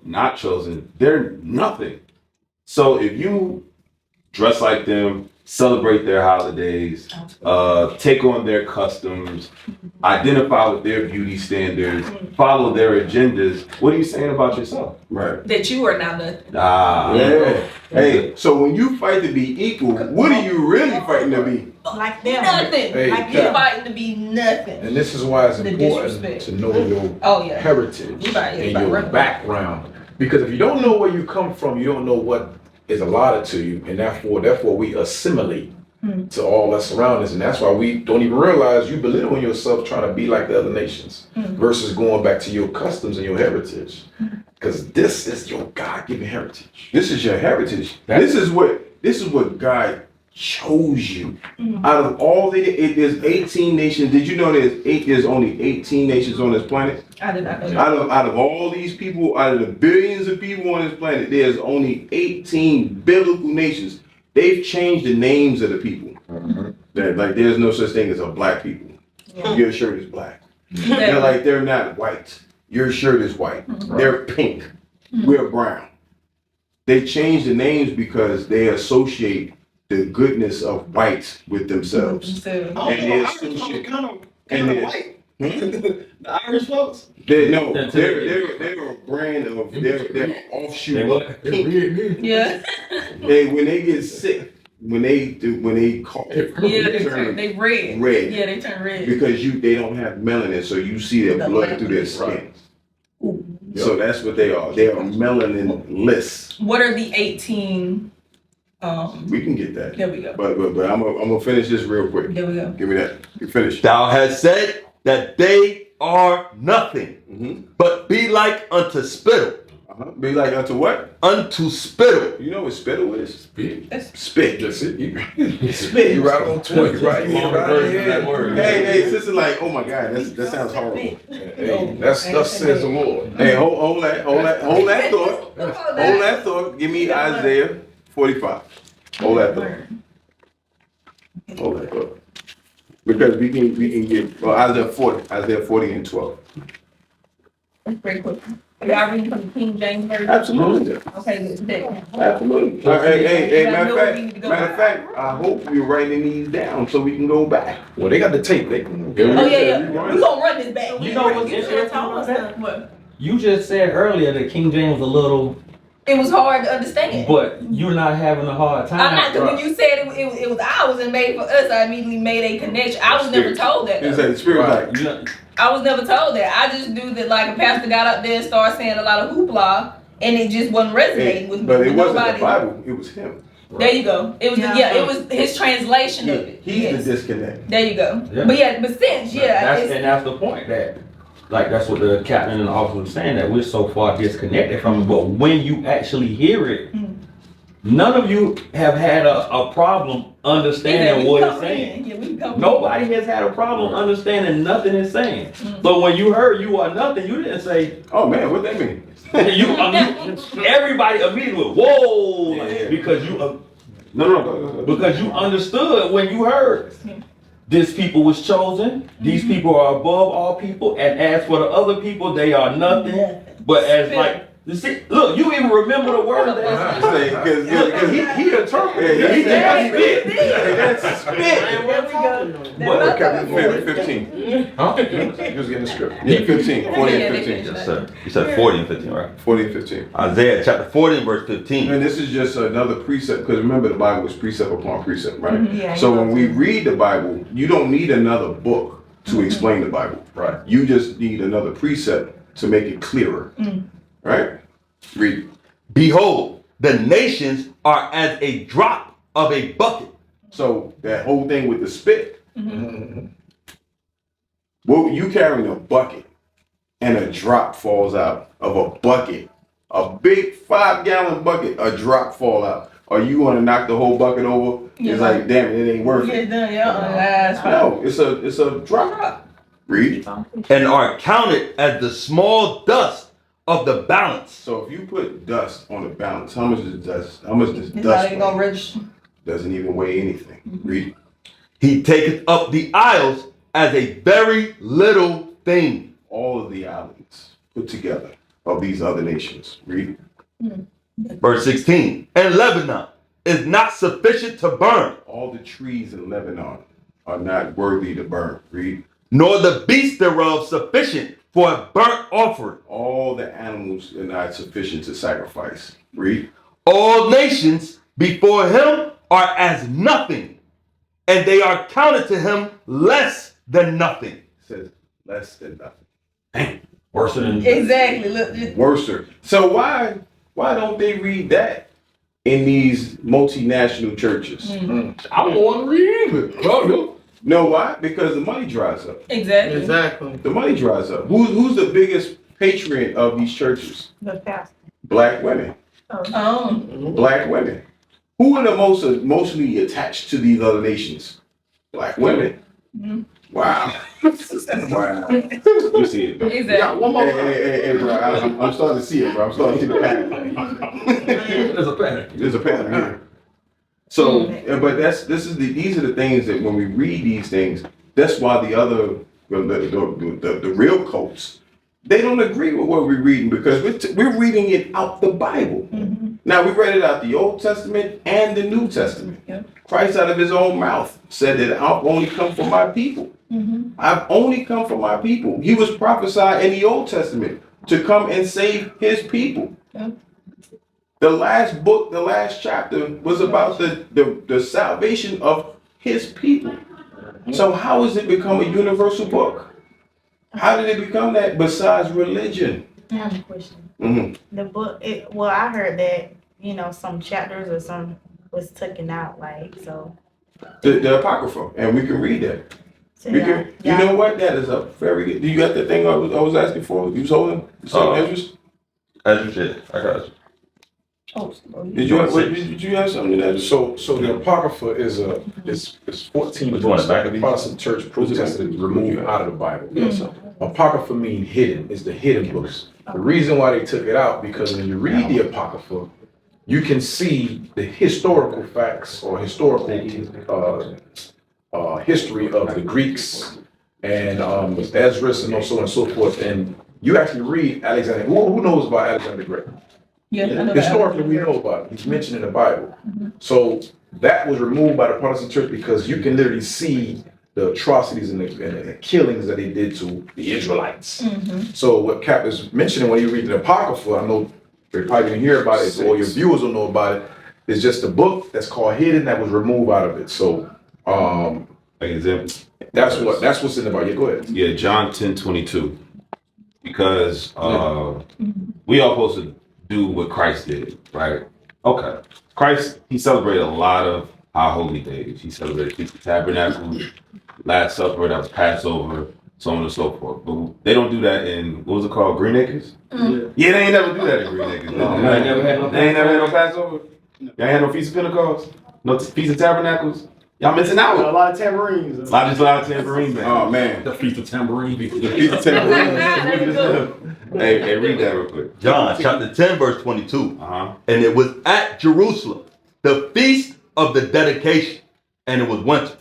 not chosen. They're nothing. So if you dress like them, celebrate their holidays, take on their customs, identify with their beauty standards, follow their agendas, what are you saying about yourself? Right. That you are now nothing. Yeah. Hey, so when you fight to be equal, what are you really fighting to be? Like them. Nothing. Hey, like you fighting to be nothing. And this is why it's The important disrespect. to know your heritage and your background. Because if you don't know where you come from, you don't know what is allotted to you, and therefore we assimilate to all that's around us, and that's why we don't even realize you belittling yourself trying to be like the other nations versus going back to your customs and your heritage, because this is your God-given heritage. This is your heritage. This is what God chose you. Out of all there's 18 nations. Did you know there's only 18 nations on this planet? I did not know that. Out of all these people, out of the billions of people on this planet, there's only 18 biblical nations. They've changed the names of the people. Like there's no such thing as a black people. Your shirt is black. They're not white. Your shirt is white. They're pink. We're brown. They changed the names because they associate the goodness of white with themselves. And they associate kind of white. The Irish folks. They're a brand of they're offshoot of pink. Yeah. When they get sick, when they cough, they red. Red. Yeah, they turn red. Because they don't have melanin, so you see their blood through their skin. So that's what they are. They are melanin-less. What are the 18? We can get that. There we go. But I'm gonna finish this real quick. There we go. Give me that. You finish. Thou hast said that they are nothing, but be like unto spittle. Be like unto what? Unto spittle. You know what spittle is? Spit. Spit. That's it. Spit. You right on 20, right? Hey, sister, like, oh my God, that sounds horrible. Hey, that's says the Lord. Hey, hold that thought. Hold that thought. Give me Isaiah 45. Hold that thought. Because we can get Isaiah 40 and 12. Very quick. Y'all reading from the King James Version? Absolutely. Okay, good. Absolutely. Hey, matter of fact, I hope you're writing these down so we can go back. Well, they got the tape. Yeah. We're gonna run this back. You know what's interesting about that? What? You just said earlier that King James was a little. It was hard to understand. But you're not having a hard time. I'm not. When you said it was ours and made for us, I immediately made a connection. I was never told that. It's like the spirit, I was never told that. I just knew that like a pastor got up there and started saying a lot of hoopla, and it just wasn't resonating with me. But it wasn't the Bible. It was him. There you go. It was it was his translation of it. He's the disconnect. There you go. Yeah. But since that's the point that, like, that's what the captain and the officer was saying, that we're so far disconnected from it. But when you actually hear it, none of you have had a problem understanding what it's saying. Nobody has had a problem understanding nothing it's saying. So when you heard "you are nothing," you didn't say, "Oh man, what that mean?" Everybody immediately went, "Whoa!" Because you because you understood when you heard this people was chosen. These people are above all people, and as for the other people, they are nothing. But as like. Look, you even remember the word that because he interpreted. He that's spit. What? Captain 15. Huh? He was getting the script. Yeah, 15. 40 and 15. Yes, sir. You said 40 and 15, right? 40 and 15. Isaiah chapter 40 and verse 15. And this is just another precept, because remember the Bible was precept upon precept, right? So when we read the Bible, you don't need another book to explain the Bible. Right. You just need another precept to make it clearer. Right? Read. Behold, the nations are as a drop of a bucket. So that whole thing with the spit. Well, you carrying a bucket and a drop falls out of a bucket. A big 5-gallon bucket, a drop fall out. Are you gonna knock the whole bucket over? It's like, damn, it ain't worth it. No, it's a drop. Read. And are counted as the small dust of the balance. So if you put dust on the balance, how much is dust? How much does dust weigh? Doesn't even weigh anything. Read. He taketh up the isles as a very little thing. All of the islands put together of these other nations. Read. Verse 16. And Lebanon is not sufficient to burn. All the trees in Lebanon are not worthy to burn. Read. Nor the beasts thereof sufficient for a burnt offering. All the animals are not sufficient to sacrifice. Read. All nations before him are as nothing, and they are counted to him less than nothing. It says less than nothing. Dang. Worse than exactly. Look. Worser. So why don't they read that in these multinational churches? I don't want to read either. Know why? Because the money dries up. Exactly. The money dries up. Who's the biggest patron of these churches? The pastor. Black women. Black women. Who are the most emotionally attached to these other nations? Black women. Wow. Wow. You see it, bro. Exactly. Yeah, one more. Hey, bro. I'm starting to see it, bro. I'm starting to see the pattern. There's a pattern. There's a pattern here. So, but these are the things that when we read these things, that's why the real cults, they don't agree with what we're reading, because we're reading it out the Bible. Now, we read it out the Old Testament and the New Testament. Christ out of his own mouth said that I've only come for my people. I've only come for my people. He was prophesied in the Old Testament to come and save his people. The last book, the last chapter was about the salvation of his people. So how has it become a universal book? How did it become that besides religion? I have a question. The book, I heard that, some chapters or some was taken out, like, so. The Apocrypha, and we can read that. So you know what? That is a very good. Do you got the thing I was asking for? You was holding? Interest? As you did. I got you. Did you have something that? So the Apocrypha is 14 books that the Protestant Church protested removed out of the Bible. Apocrypha means hidden. It's the hidden books. The reason why they took it out, because when you read the Apocrypha, you can see the historical facts or historical history of the Greeks and Ezra and so on and so forth. And you actually read Alexander. Who knows about Alexander the Great? Historically, we know about it. He's mentioned in the Bible. So that was removed by the Protestant Church because you can literally see the atrocities and the killings that they did to the Israelites. So what Cap is mentioning when you read the Apocrypha, I know you probably didn't hear about it, or your viewers don't know about it, is just a book that's called Hidden that was removed out of it. So, like example, that's what's in the Bible. Yeah, go ahead. Yeah, John 10:22, because we all supposed to do what Christ did, right? Okay. Christ, he celebrated a lot of our holy days. He celebrated Feast of Tabernacles, Last Supper, that was Passover, so on and so forth. But they don't do that in, what was it called, Green Acres? Yeah, they ain't never do that in Green Acres. They ain't never had no They ain't never had no Passover? Y'all ain't had no Feast of Pentecost? No Feast of Tabernacles? Y'all missing out. A lot of tambourines. A lot of tambourine, man. Oh man, The Feast of Tambourine. the Feast of Tambourine. Hey, read that real quick. John chapter 10, verse 22. Uh-huh. And it was at Jerusalem, the feast of the dedication, and it was winter.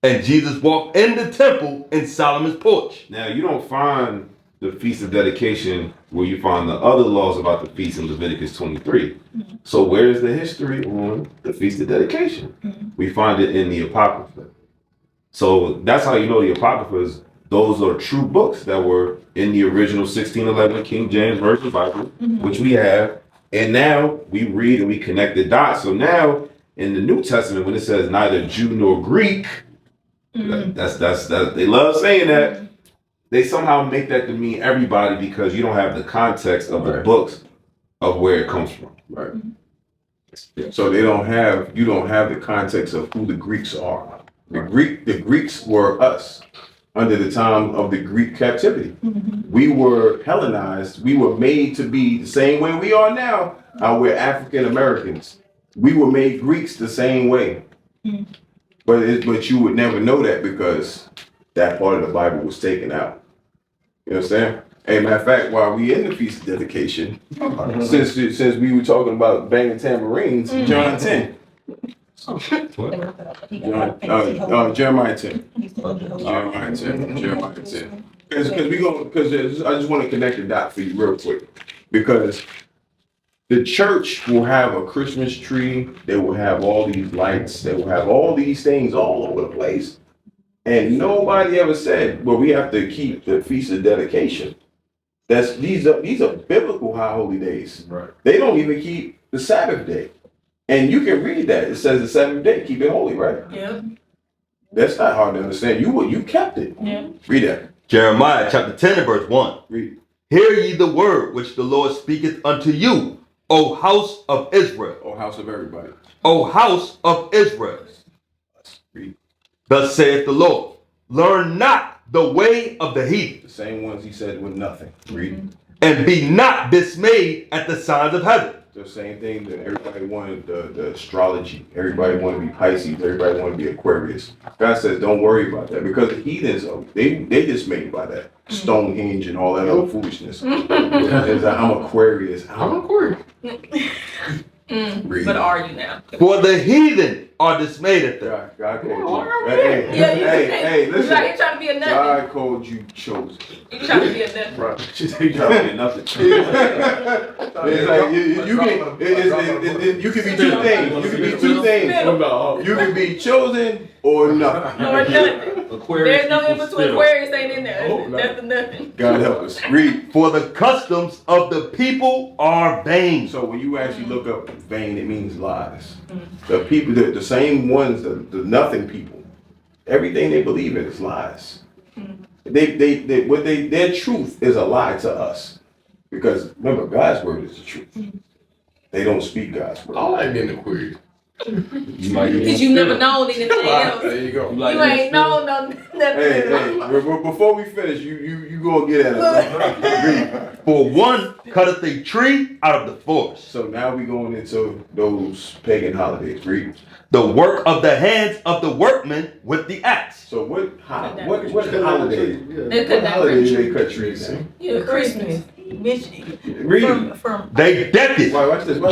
And Jesus walked in the temple in Solomon's porch. Now, you don't find the Feast of Dedication where you find the other laws about the feast in Leviticus 23. So where's the history on the Feast of Dedication? We find it in the Apocrypha. So that's how you know the Apocryphas, those are true books that were in the original 1611 King James Version Bible, which we have. And now we read and we connect the dots. So now in the New Testament, when it says neither Jew nor Greek, that's they love saying that. They somehow make that to mean everybody because you don't have the context of the books of where it comes from. Right. So you don't have the context of who the Greeks are. The Greeks were us under the time of the Greek captivity. We were Hellenized. We were made to be the same way we are now. We're African Americans. We were made Greeks the same way. But you would never know that because that part of the Bible was taken out. You understand? Hey, matter of fact, while we in the Feast of Dedication, since we were talking about banging tambourines, John 10. Jeremiah 10. Jeremiah 10. Because I just want to connect the dot for you real quick. Because the church will have a Christmas tree. They will have all these lights. They will have all these things all over the place. And nobody ever said, well, we have to keep the Feast of Dedication. These are biblical high holy days. Right. They don't even keep the Sabbath day. And you can read that. It says the seventh day, keep it holy, right? Yeah. That's not hard to understand. You kept it. Yeah. Read that. Jeremiah chapter 10 and verse 1. Read. Hear ye the word which the Lord speaketh unto you, O house of Israel. O house of everybody. O house of Israel. Read. Thus saith the Lord, learn not the way of the heathen. The same ones he said with nothing. Read. And be not dismayed at the signs of heaven. The same thing that everybody wanted the astrology. Everybody wanted to be Pisces. Everybody wanted to be Aquarius. God says, don't worry about that because the heathens, they dismayed by that. Stonehenge and all that other foolishness. I'm Aquarius. I'm Aquarius. But are you now? For the heathen are dismayed at them. God called you. Hey, listen. You're trying to be a nothing. God called you chosen. You're trying to be a nothing. Right. She's trying to be nothing. It's like you can be two things. You can be two things. You can be chosen or nothing. Or nothing. There's no in between. Aquarius ain't in there. That's the nothing. God help us. Read. For the customs of the people are vain. So when you actually look up vain, it means lies. The people, the same ones, the nothing people, everything they believe in is lies. Their truth is a lie to us. Because remember, God's word is the truth. They don't speak God's word. I like being Aquarius. Because you never known anything else. There you go. You ain't known nothing. Hey, before we finish, you gonna get at it. For one cutteth a tree out of the forest. So now we going into those pagan holidays. Read. The work of the hands of the workmen with the axe. So what holiday? What holiday do they cut trees in? Yeah, Christmas. Michigan. Read. From They deck it. Watch this. No,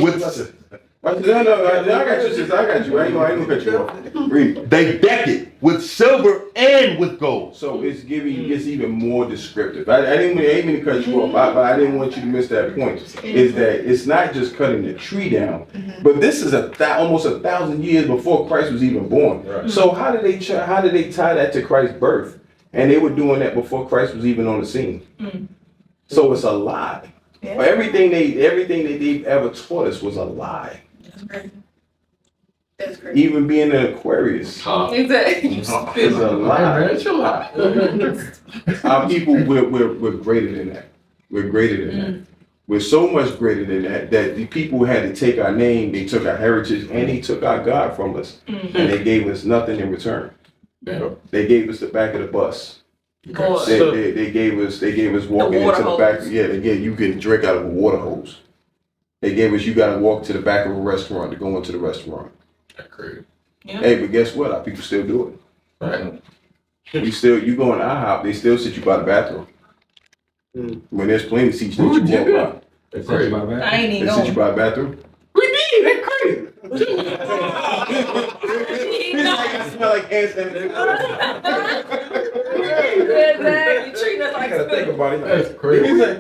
I got you, sister. I got you. I ain't gonna cut you off. Read. They deck it with silver and with gold. So it's even more descriptive. I didn't mean to cut you off, but I didn't want you to miss that point. Is that it's not just cutting the tree down, but this is almost 1,000 years before Christ was even born. Right. So how did they tie that to Christ's birth? And they were doing that before Christ was even on the scene. So it's a lie. Yeah. Everything that they've ever taught us was a lie. That's crazy. Even being an Aquarius. Exactly. It's a lie. It's a lie. Our people, we're greater than that. We're greater than that. We're so much greater than that, that the people had to take our name, they took our heritage, and they took our God from us. And they gave us nothing in return. They gave us the back of the bus. They gave us walking into the back. Yeah, they gave you can drink out of a water hose. They gave us you got to walk to the back of a restaurant to go into the restaurant. That's crazy. Yeah. Hey, but guess what? Our people still do it. Right. You go in IHOP, they still sit you by the bathroom. When there's plenty of seats that you walk by. That's crazy. I ain't even They sit you going. by the bathroom. We did. That's crazy. It smell like ants. Exactly. Treating us like Think spit. about it. That's crazy. He's like,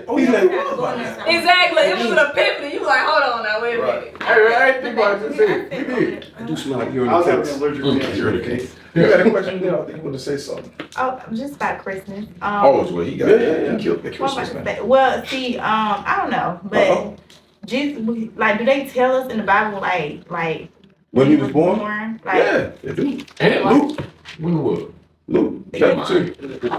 Exactly. It was an epiphany. You like, hold on now, wait a minute. I ain't think about it. Just say it. You did. I do smell like urine. I was having an allergic reaction. Urine case. You got a question now? I think you want to say something. Oh, just about Christmas. Oh, well, he got Yeah. he killed the What Christmas am I man. saying? Well, see, I don't know, but Jesus, like, do they tell us in the Bible, like When he was born? Like, Yeah, they do. And Luke. When was? Luke, chapter 2. That's an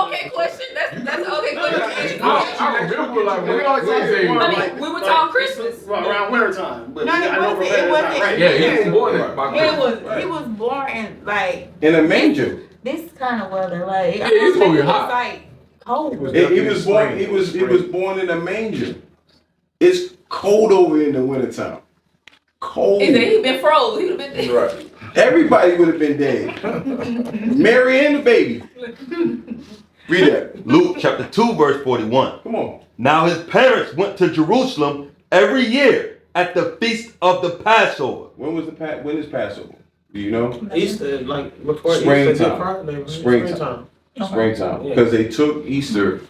okay question. That's an okay question. I remember like when I mean, we were talking Christmas. Around winter time. But No, I know for a it fact it's not wasn't. right. Yeah, he was born at my When was He was born in like In a manger. this kind of weather, like Yeah, it's gonna be hot. like cold. He was born in a manger. It's cold over in the wintertime. Cold. He said he been froze. He would have been dead. Right. Everybody would have been dead. Mary and the baby. Read that. Luke chapter 2, verse 41. Come on. Now his parents went to Jerusalem every year at the feast of the Passover. When is Passover? Do you know? Easter, like before Springtime. Easter, Good Friday, Springtime. Springtime. Yeah. Because they took Easter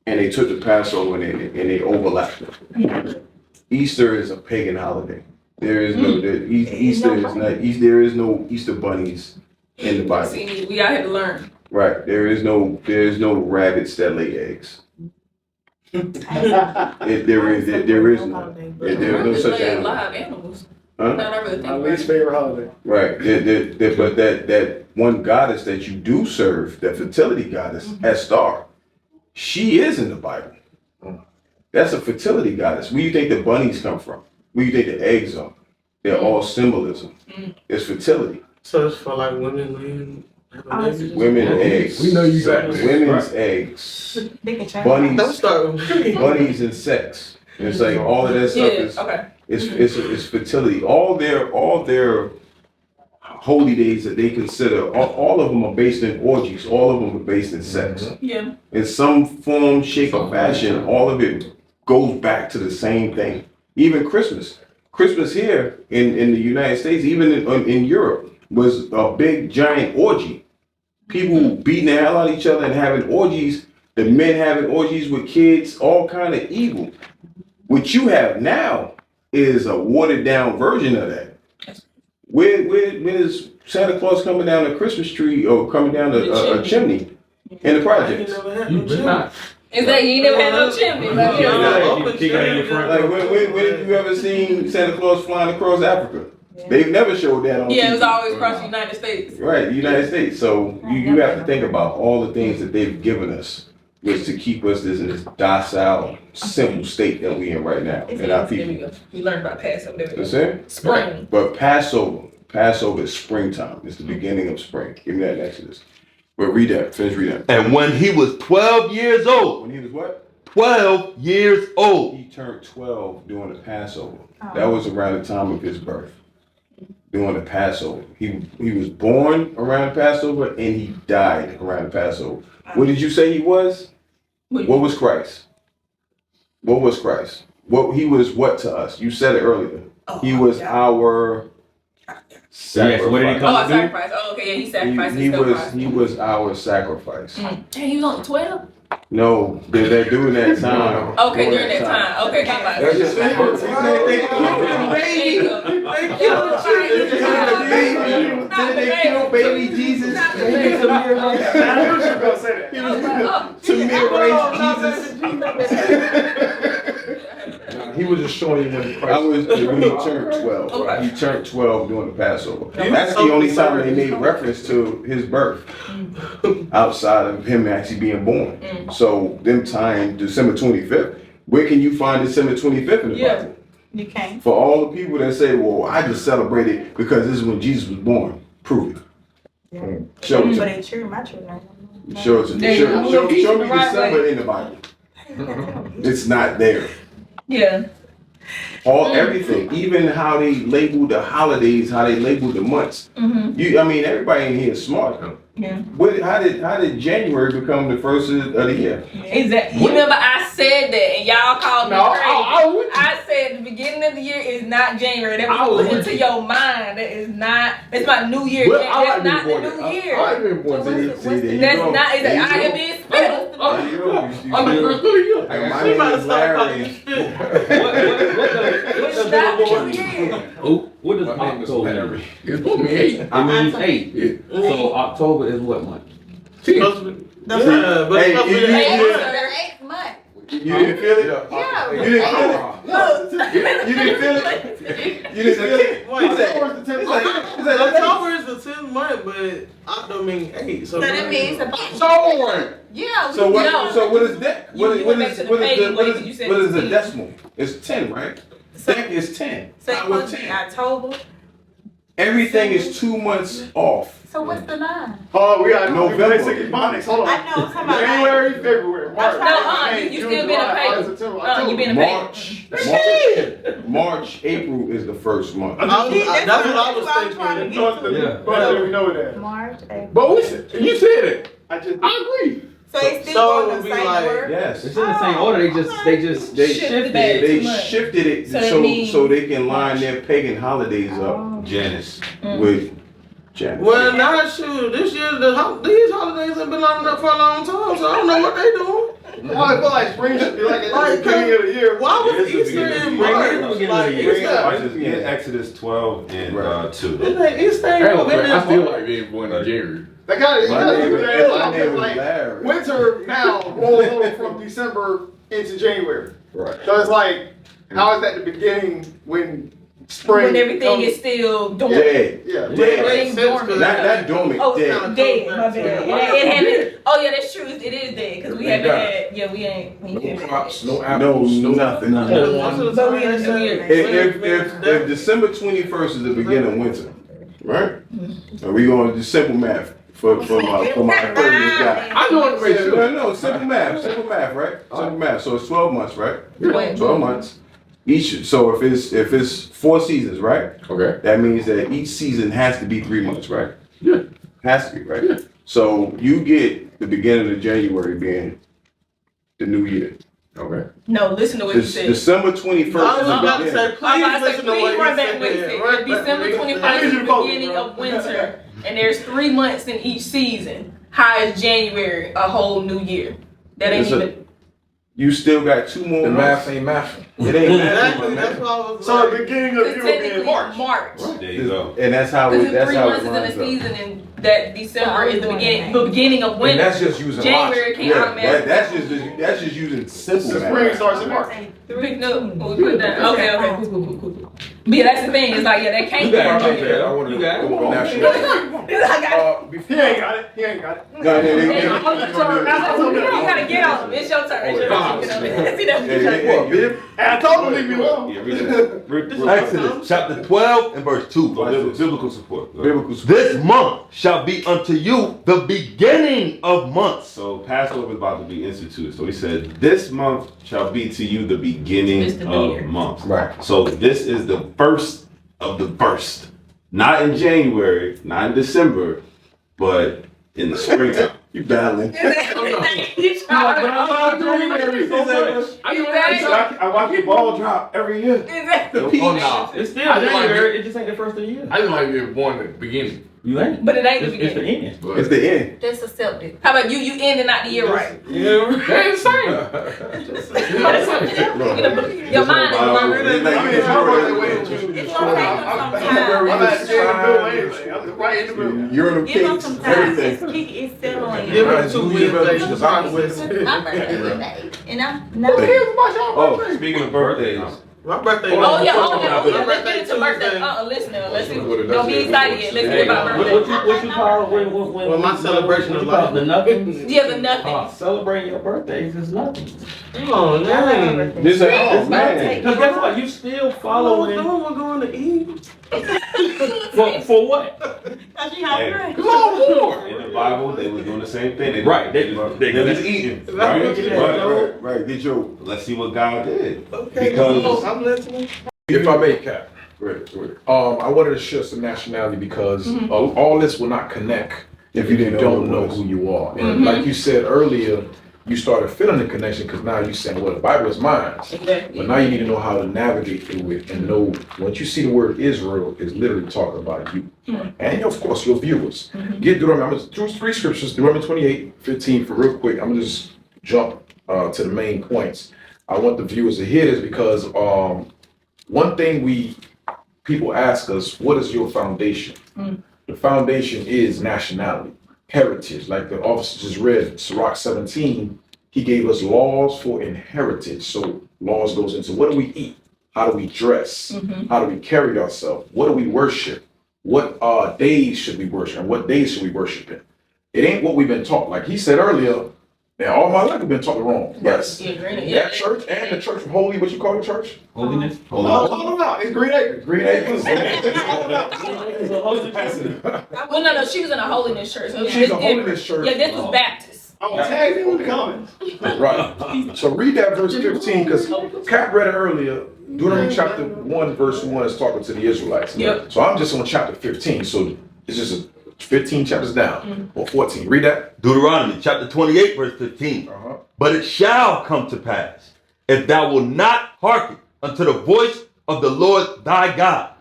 and they took the Passover and they overlapped it. Easter is a pagan holiday. There is no Easter is not. There is no Easter bunnies in the Bible. See, we out here to learn. Right. There is no rabbits that lay eggs. There is no. There's no such animal. Live animals. Huh? Not I really think My about least it. favorite holiday. Right. But that one goddess that you do serve, that fertility goddess, Estar, she is in the Bible. That's a fertility goddess. Where do you think the bunnies come from? Where do you think the eggs are? They're all symbolism. It's fertility. So it's for like women laying having babies? Women eggs. We know you got it. Women's eggs. They can change. Don't Bunnies. start with me. Bunnies and sex. It's like all of that stuff is okay. it's fertility. All their holy days that they consider, all of them are based in orgies. All of them are based in sex. Yeah. In some form, shape, or fashion, all of it goes back to the same thing. Even Christmas. Christmas here in the United States, even in Europe, was a big giant orgy. People beating the hell out of each other and having orgies. The men having orgies with kids, all kind of evil. What you have now is a watered down version of that. When is Santa Claus coming down a Christmas tree or coming down a chimney in the projects? Is that you ain't never had no chimney? Like, Like when have you ever seen Santa Claus flying across Africa? They've never showed that on yeah, TV. it was always across the United States. Right, the United States. So you have to think about all the things that they've given us, which to keep us in this docile, simple state that we in right now, and our There we people. go. We learned about Passover. There we go. That's it? Spring. But Passover is springtime. It's the beginning of spring. Give me that in Exodus. But read that. Finish reading that. And when he was 12 years old, When he was what? 12 years old. He turned 12 during the Passover. That was around the time of his birth. During the Passover. He was born around Passover and he died around the Passover. What did you say he was? What was Christ? What was Christ? He was what to us? You said it earlier. He was our sacrifice. what did he come Oh, sacrifice. Oh, okay. Yeah, he sacrificed himself. He was our sacrifice. Hey, he was only 12? No, they're doing that time. Okay, during that time. Okay, come on. That's just There you go. Did they kill baby Jesus? I knew you were gonna say that. To He was just showing you when when he turned 12. Okay. He turned 12 during the Passover. That's the only time they made reference to his birth, outside of him actually being born. So them tying December 25th, Where can you find December 25th in the Bible? You can't. For all the people that say, well, I just celebrated because this is when Jesus was born. Prove it. Show it to But me. it's true, my true name. Show it to me. Show me December in the Bible. It's not there. Yeah. Everything, even how they label the holidays, how they label the months. Everybody in here is smart. Yeah. How did January become the first of the year? Exactly. You remember I said that and y'all called me crazy. I said the beginning of the year is not January. That was put into your mind. That is not. It's my New Year. That's not the New Year. That's not. I am being spelled. My name is Larry. What does October mean? It means 8. So October is what month? The You didn't feel it? Yeah. You didn't feel it? You didn't feel it? You didn't feel it? October is the 10th month, but October means 8. So that means about. Yeah. So what is that? What is the decimal? It's 10, right? That is 10. So it must be October. Everything is 2 months off. So what's the 9? Oh, we got November. basic phonics. Hold on. I know. I'm talking about January, February, March. You still been a paper. You been a March, April is the first month. that's what I was thinking. We know that. March, April. But you said it. I agree. So it's still going the same word? Yes. It's in the same order. They shifted it. They shifted it so they can line their pagan holidays up. Janus. With Janus. Well, now shoot, this year these holidays have been lining up for a long time, so I don't know what they doing. I feel like spring should be like at the beginning of the year. Why was Easter in March? Exodus 12 and 2. Easter I still like being born in January. They got it. My name is Larry. Winter now rolls over from December into January. Right. So it's like, how is that the beginning when spring? When everything is still dormant. Dead. Yeah. Everything's dormant. Not dormant. Oh, dead. dead. My bad. It haven't. Oh yeah, that's true. It is dead because we haven't had. Yeah, we ain't. No crops, no apples, No, nothing. But we in the New Year. If December 21st is the beginning of winter, right? Are we going to do simple math for my Aquarius guy? I know what to make sure. No, simple math, right? Simple math. So it's 12 months, right? 12 months. So if it's 4 seasons, right? Okay. That means that each season has to be 3 months, right? Yeah. Has to be, right? Yeah. So you get the beginning of January being the new year. Okay. No, listen to what you said. December 21st. I was about to say, please listen to what run you back what he said. December 21st is the beginning of winter, and there's 3 months in each season. How is January a whole new year? That ain't even. You still got 2 more The months. math ain't math. It ain't Exactly, math. that's what I was So the beginning of the year will be in March. There you go. And that's how Because it it's 3 months is in lines a up. season, and that December is the beginning of winter. And that's just using January logic. can't Yeah, automatically. that's just using simple The math. spring starts in March. Pick up. We'll put it down. Okay. Cool. But yeah, that's the thing. It's like, yeah, that can't You be. got it. I want to You got it. go on national. I got it. He ain't got it. No, You gotta get on him. It's your turn. It's your turn. See that? And I told him leave me alone. Yeah, read it. Exodus chapter 12 and verse 2. Biblical support. This month shall be unto you the beginning of months. So Passover is about to be instituted. So he said, this month shall be to you the beginning of months. Right. So this is the first of the first. Not in January, not in December, but in the springtime. You battling. You trying to I watch the ball drop every year. Exactly. It's still January. It just ain't the first of the year. I just like being born at the beginning. You ain't. But it ain't the It's the beginning. end. It's the end. Just accept it. How about you ending out the year right? Yeah, they're the same. Your mind is wandering. It's gonna take them some time. You're in the Give them cakes, some time. everything. It's settling. Give it 2 Wednesdays. I'm not every day. And I'm no. Oh, speaking of birthdays, My birthday. Oh yeah, My let's birthday get into birthday. Tuesday. Listen, don't be excited yet. Let's get about birthday. What you call when my celebration what of you call life. the nothing? Yeah, the nothing. Celebrating your birthdays is nothing. Oh man. This ain't man. Because guess what? You still following. No, we're going to eat. For what? Cause you have Hey. bread. In the Bible, they was doing the same thing. Right. They was eating. Right. Get your. Let's see what God did. Okay. Because I'm listening. If I may, Cap. I wanted to share some nationality because all this will not connect if you don't know who you are. And like you said earlier, you started feeling the connection because now you're saying, well, the Bible is mine. But now you need to know how to navigate through it and know once you see the word Israel, is literally talking about you. And of course, your viewers. Get Deuteronomy. I'm going to do 3 scriptures, Deuteronomy 28:15 for real quick. I'm going to just jump to the main points. I want the viewers to hear this because one thing people ask us, what is your foundation? The foundation is nationality, heritage. Like the officer just read, Sirach 17, he gave us laws for inheritance. So laws goes into what do we eat? How do we dress? How do we carry ourselves? What do we worship? What days should we worship? And what days should we worship in? It ain't what we've been taught. Like he said earlier, now all my life we've been taught wrong. Yes. That church and the church of holy, what you call the church? Holiness. No, it's Green Acres. Green Acres. Well, no, she was in a holiness church. So She's a holiness church. Yeah, this was Baptist. I'm gonna tag you in the comments. Right. So read that verse 15 because Cap read it earlier. Deuteronomy chapter 1, verse 1 is talking to the Israelites. Yep. So I'm just on chapter 15. So it's just 15 chapters down or 14. Read that. Deuteronomy chapter 28, verse 15. But it shall come to pass, if thou wilt not hearken unto the voice of the Lord thy God,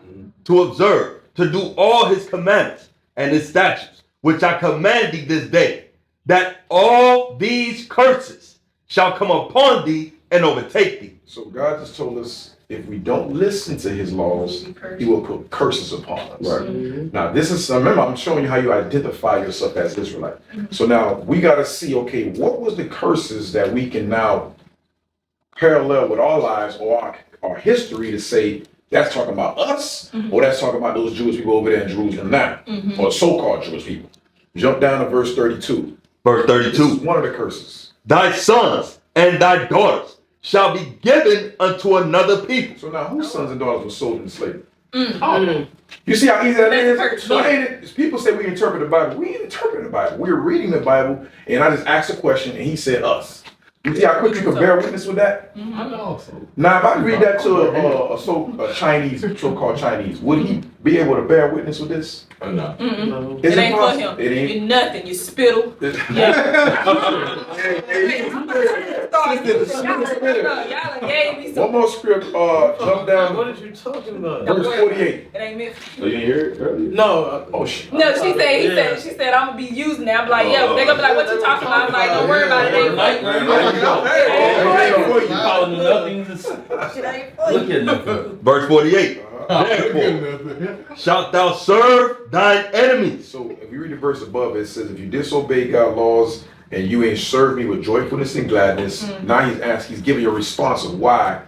to observe, to do all his commandments and his statutes, which I command thee this day, that all these curses shall come upon thee and overtake thee. So God just told us if we don't listen to his laws, he will put curses upon us. Right. Now, this is, remember, I'm showing you how you identify yourself as Israelite. So now we got to see, okay, what was the curses that we can now parallel with our lives or our history to say that's talking about us or that's talking about those Jewish people over there in Jerusalem now, or so-called Jewish people. Jump down to verse 32. Verse 32. This is one of the curses. Thy sons and thy daughters shall be given unto another people. So now whose sons and daughters were sold into slavery? You see how easy that is? So people say we interpret the Bible. We ain't interpreting the Bible. We're reading the Bible, and I just asked a question, and he said us. You see how quick you can bear witness with that? I know. Now, if I read that to a Chinese, so-called Chinese, would he be able to bear witness with this? No. It ain't for him. It ain't. You're nothing. You spittle. One more script. Jump down. What are you talking about? Verse 48. It ain't meant for So you didn't hear it earlier? No. Oh shit. No, she said, I'm gonna be using that. I'm like, yeah, they're gonna be like, what you talking about? I'm like, don't worry about it. It ain't for you. You calling them nothings? Look at nothing. Verse 48. Therefore, shalt thou serve thine enemies. So if you read the verse above, it says, if you disobey God's laws and you ain't serve me with joyfulness and gladness, now he's giving you a response of why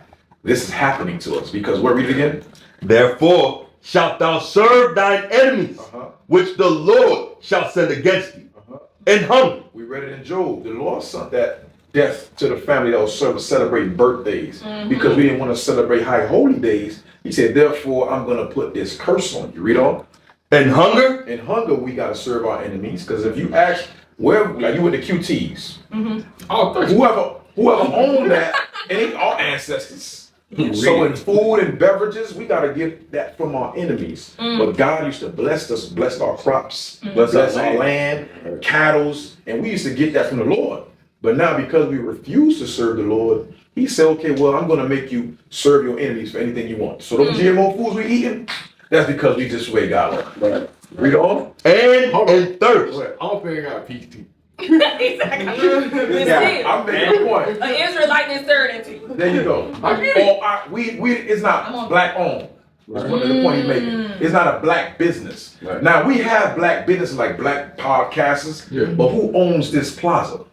this is happening to us. Because what, read it again? Therefore, shalt thou serve thine enemies, which the Lord shall send against thee, and hunger. We read it in Job. The Lord sent that death to the family that was celebrating birthdays because we didn't want to celebrate high holy days. He said, therefore, I'm going to put this curse on you. Read on. And hunger? In hunger, we got to serve our enemies. Because if you ask, like you with the QTs, whoever owned that, it ain't our ancestors. So in food and beverages, we got to get that from our enemies. But God used to bless us, bless our crops, bless our land, cattle, and we used to get that from the Lord. But now because we refuse to serve the Lord, he said, okay, well, I'm going to make you serve your enemies for anything you want. So those GMO foods we eating, that's because we disobey God. Right. Read on. And thirst. I don't think I got a peach tea. Exactly. I'm making a point. An Israelite inserted into you. There you go. It's not black owned. That's one of the point he's making. It's not a black business. Right. Now we have black businesses like black podcasters, but who owns this plaza?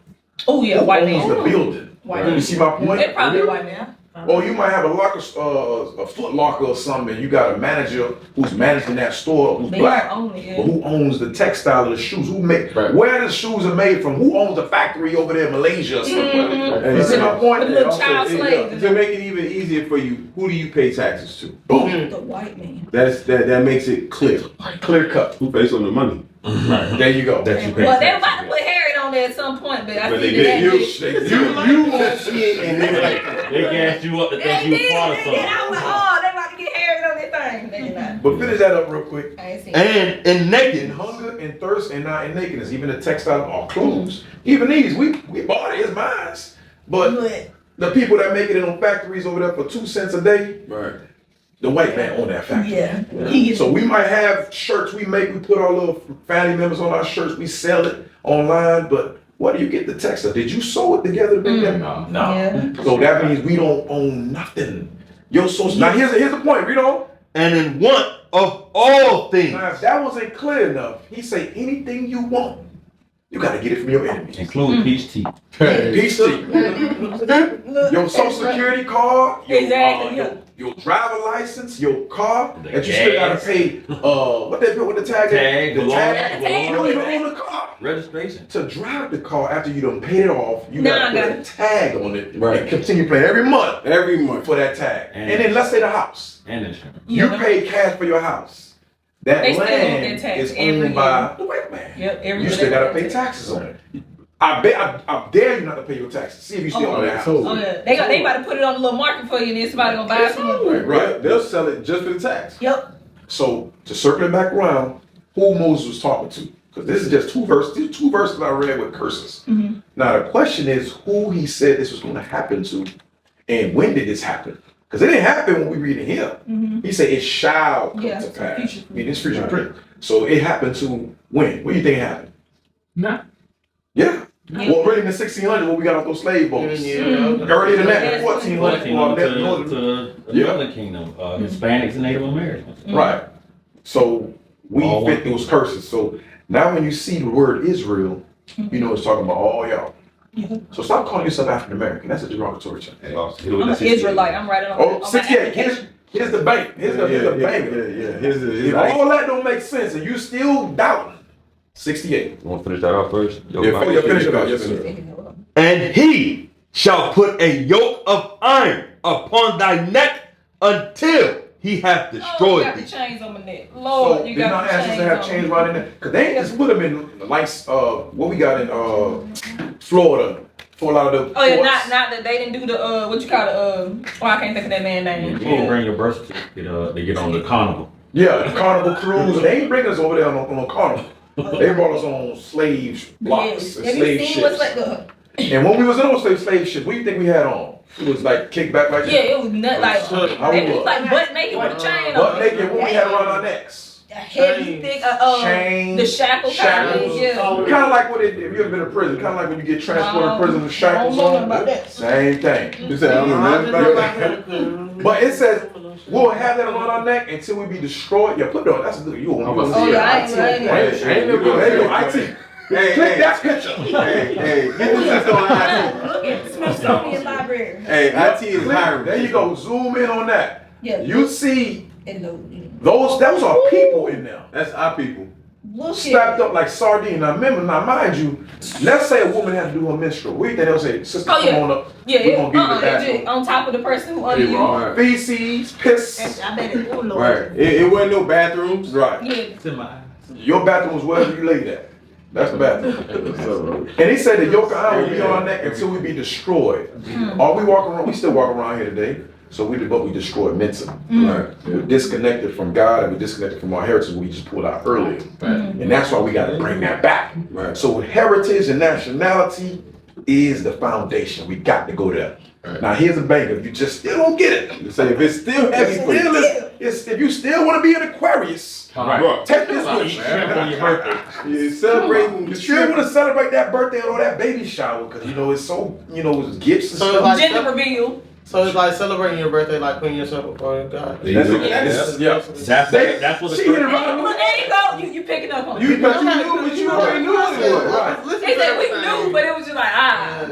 Oh yeah, who white owns man. the building? White man. You see my point? They're probably white man. Or you might have a locker, a Foot Locker or something, and you got a manager who's managing that store who's black, but who owns the textile of the shoes? Who make where the shoes are made from? Who owns the factory over there in Malaysia or something? You see my point? To make it even easier for you, who do you pay taxes to? Boom. The white man. That makes it clear cut. Who pays on the money? Right. There you go. Well, they about to put Harriet on there at some point, but I think that you won't see it, and they're like, they gassed you up to think you were part of something. And I was like, oh, they about to get Harriet on their thing. They not. But finish that up real quick. And naked, in hunger and thirst, and not in nakedness. Even the textile, our clothes, even these, we bought it. It's mine. But the people that make it in them factories over there for 2 cents a day, right? The white man own that factory. Yeah. So we might have shirts we make. We put our little family members on our shirts. We sell it online, but where do you get the textile? Did you sew it together to make that? No. Yeah. So that means we don't own nothing. Your social. Now here's the point. Read on. And in want of all things. Now if that wasn't clear enough, he say anything you want, you got to get it from your enemies. Including peach tea. Peach tea. Your social security card. Your driver license, your car, that you still gotta pay. What they put with the tag? The tag. You don't even own the car. Registration. To drive the car after you done paid it off, you gotta put a tag on it and continue paying every month for that tag. And then let's say the house. And insurance. You pay cash for your house. That They still own land that tax is every owned by year. the white man. Yep. You still gotta pay taxes on it. I dare you not to pay your taxes. See if you still own that house. Oh yeah, they about to put it on a little market for you, and then somebody gonna buy it. Right. They'll sell it just for the tax. Yep. So to circle it back around, who Moses was talking to? Because this is just two verses. These 2 verses I read with curses. Mm-hmm. Now the question is, who he said this was going to happen to, and when did this happen? Because it didn't happen when we read it here. Mm-hmm. He said it shall come to pass. I mean, it's future print. So it happened to when? When do you think it happened? Nah. Yeah. Well, really in the 1600s when we got off those slave boats. Earlier than that, in 1400s. To another kingdom, Hispanics and Native Americans. Right. So we fit those curses. So now when you see the word Israel, you know it's talking about all y'all. So stop calling yourself African American. That's a derogatory term. I'm an Israelite. I'm writing on. Oh, 68. Here's the bank. Here's the bank. If all that don't make sense and you still doubting, 68. You want to finish that off first? Yeah, finish it out. Yes, sir. And he shall put a yoke of iron upon thy neck until he hath destroyed got thee. the chains on my neck. Lord, So you did got not the ask us chains to have on chains me. right in there? Because they ain't just put them in the likes what we got in Florida. For a lot of the Oh yeah, not that they didn't do the what you call it I can't think of that man's name. You didn't bring your birth certificate to get on the carnival. Yeah, the Carnival cruise. They ain't bring us over there on Carnival. They brought us on slave blocks and Have slave you seen ships. what's like And when we was in those slave ships, what do you think we had on? It was like kicked back like that. Yeah, it was not like How they it was was? like butt naked with a chain on. Butt naked, what we had around our necks. Heavy, thick, the shackle kind of thing, yeah. Kind of like what if you ever been in prison, kind of like when you get transported to prison with shackles on. Same thing. You said, I don't know. But it says we'll have that around our neck until we be destroyed. Yeah, put it on. That's a good. You want Oh yeah, I ain't IT. Hey, click that picture. Hey, get this shit on Look at the Smithsonian Library. Hey, IT is hiring. There you go. Zoom in on that. Yeah. You see Those those are people in there. That's our people. Strapped up like sardine. Now remember, mind you, let's say a woman had to do her menstrual. What do you think they'll say? Sister, come on up. Yeah, we're gonna give you the it's bathroom. just on top of the person who under you. Feces, piss. I bet it will. Right. It wasn't no bathrooms. Right. Yeah. Your bathroom was wherever you laid at. That's the bathroom. And he said the yoke of iron will be on our neck until we be destroyed. All we still walk around here today. So we destroyed mentally. Right? We're disconnected from God and we're disconnected from our heritage we just pulled out earlier. And that's why we got to bring that back. Right. So heritage and nationality is the foundation. We got to go there. Right. Now here's a banger. If you just still don't get it, you say if it's still heavy for you. If you still want to be an Aquarius, take this with you. On your birthday. You're celebrating. You still want to celebrate that birthday or that baby shower because it's so it's gifts and stuff. Gender reveal. So it's like celebrating your birthday, like putting yourself before God. That's what the There you go. You picking up on it. You already knew it was. Right. They said we knew, but it was just like,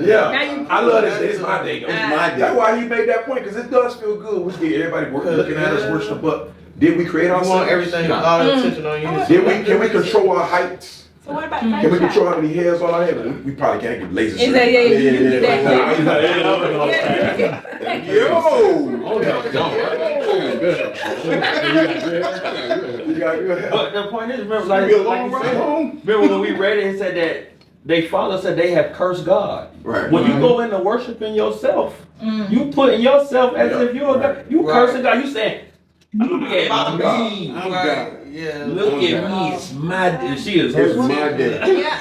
Yeah. Now you I love this. It's my day. It's my day. That's why he made that point, because it does feel good. We get everybody looking at us, worshiping, but did we create ourselves? want everything, all the attention on you. Can we control our heights? So what about Can we control how many hairs on our head? We probably can't get laser Is surgery. that But the point is, remember, like you said, remember when we read it, it said that they father said they have cursed God. Right. When you go into worshiping yourself, you putting yourself as if you're God. You cursing God. You saying, look at me. I'm God. Yeah. Look at me. It's my day. She is It's my day. Yeah,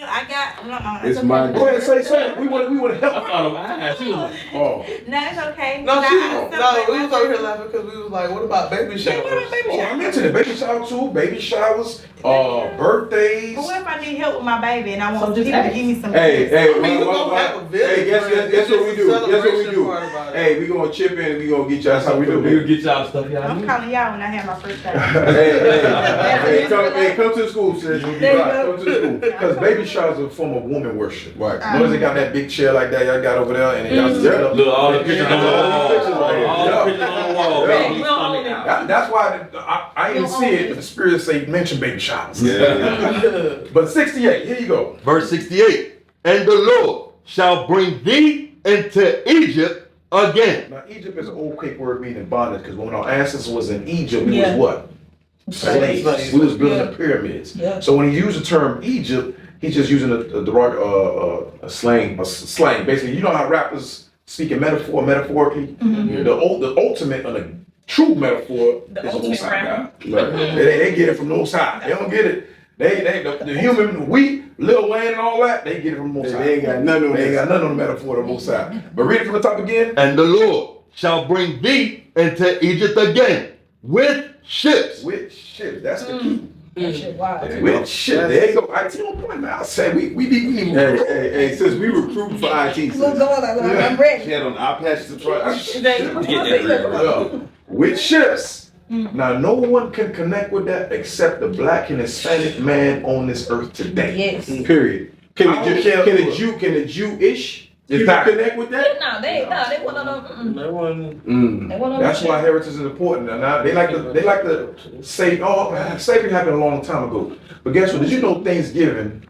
I got. It's my day. Go ahead, say. We want to help. I thought of my eyes. She was like, No, it's okay. No, we was over here laughing because we was like, what about baby showers? I mentioned the baby shower too. Baby showers, birthdays. But what if I need help with my baby and I want So people just to give me some Hey, tips? guess what we do? Guess what we do? Hey, we gonna chip in and we gonna get y'all. That's how we do. we will get y'all stuff, y'all. I'm calling y'all when I have my first time. Come to the school, sis. You'll be right. Come to the school. Because baby showers are a form of woman worship. Right. Notice they got that big chair like that y'all got over there, and y'all sit up. Look, all the pictures on the wall. All the pictures on the wall. Baby coming out. That's why I didn't see it, but the Spirit say mention baby showers. But 68, here you go. Verse 68. And the Lord shall bring thee into Egypt again. Now, Egypt is an old Greek word meaning bondage, because when our ancestors was in Egypt, it was what? Slaves. We was building the pyramids. Yeah. So when he used the term Egypt, he's just using a slang. Basically, you know how rappers speak in metaphorically? The ultimate and the true metaphor is the Most High God. They get it from the Most High. They don't get it. The human, Lil Wayne and all that, they get it from the Most High. They ain't got none on the metaphor of the Most High. But read it from the top again. And the Lord shall bring thee into Egypt again with ships. With ships. That's the key. That shit wild. With shit. There you go. IT on point, man. I say we need more. Hey, since we recruit for IT, Look, I'm ready. she had on eye patches in front. With ships. Now, no one can connect with that except the black and Hispanic man on this earth today. Yes. Period. Can the Jewish connect with that? No, they want to know. That's why heritage is important. And they like to say, slavery happened a long time ago. But guess what? Did you know Thanksgiving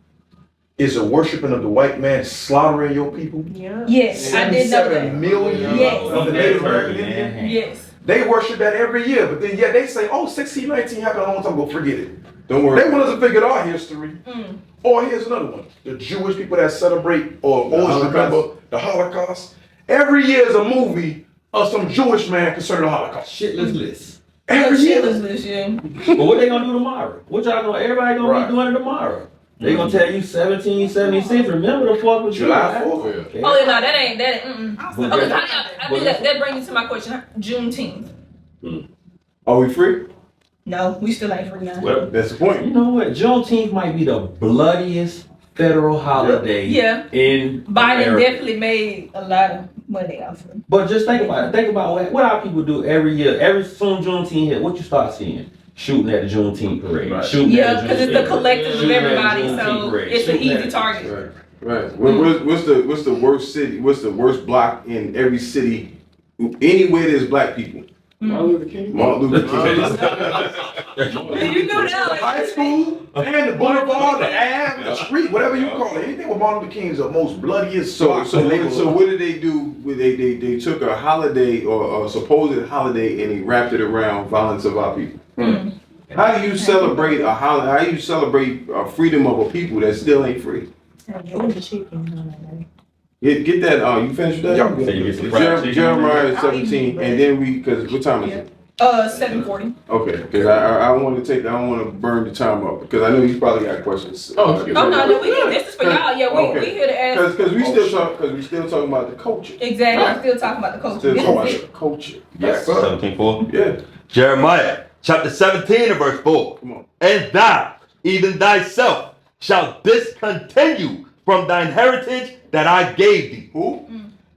is a worshiping of the white man slaughtering your people? Yeah. Yes, I did know that. 7 million of the Native American Indians. Yes. They worship that every year, but then yet they say, 1619 happened a long time ago, forget it. Don't worry. They want us to figure our history. Or here's another one. The Jewish people that celebrate or always remember the Holocaust. Every year is a movie of some Jewish man concerning the Holocaust. Shitless list. Every year. But what they gonna do tomorrow? What y'all gonna, everybody gonna be doing it tomorrow? They gonna tell you 1776. Remember the 4th of July? Oh, no, that ain't. Okay, that brings me to my question. Juneteenth. Are we free? No, we still ain't free now. Well, that's the point. You know what? Juneteenth might be the bloodiest federal holiday in Biden America. definitely made a lot of money off of it. But just think about it. Think about what our people do every year. Every soon Juneteenth hit, what you start seeing? Shooting at the Juneteenth parade. Right. Yeah, because it's the collective of everybody, so it's an easy target. Right. What's the worst city? What's the worst block in every city? Anywhere there's black people. Martin Luther King. Martin Luther King. You know that. High school and the boulevard, the Ave, the street, whatever you call it. Anything with Martin Luther King is the most bloodiest. So what did they do? They took a holiday or a supposed holiday and they wrapped it around violence of our people. How do you celebrate a holiday? How do you celebrate freedom of a people that still ain't free? Get that. You finished that? Jeremiah 17, and then because what time is it? 7:40. Okay, because I want to I don't want to burn the time up because I know you probably got questions. No, this is for y'all. Yeah, we here to ask. Because we still talking about the culture. Exactly, I'm still talking about the culture. Still talking about the culture. Yes, 17:4. Yeah. Jeremiah chapter 17 and verse 4. Come on. And thou, even thyself, shalt discontinue from thine heritage that I gave thee. Who?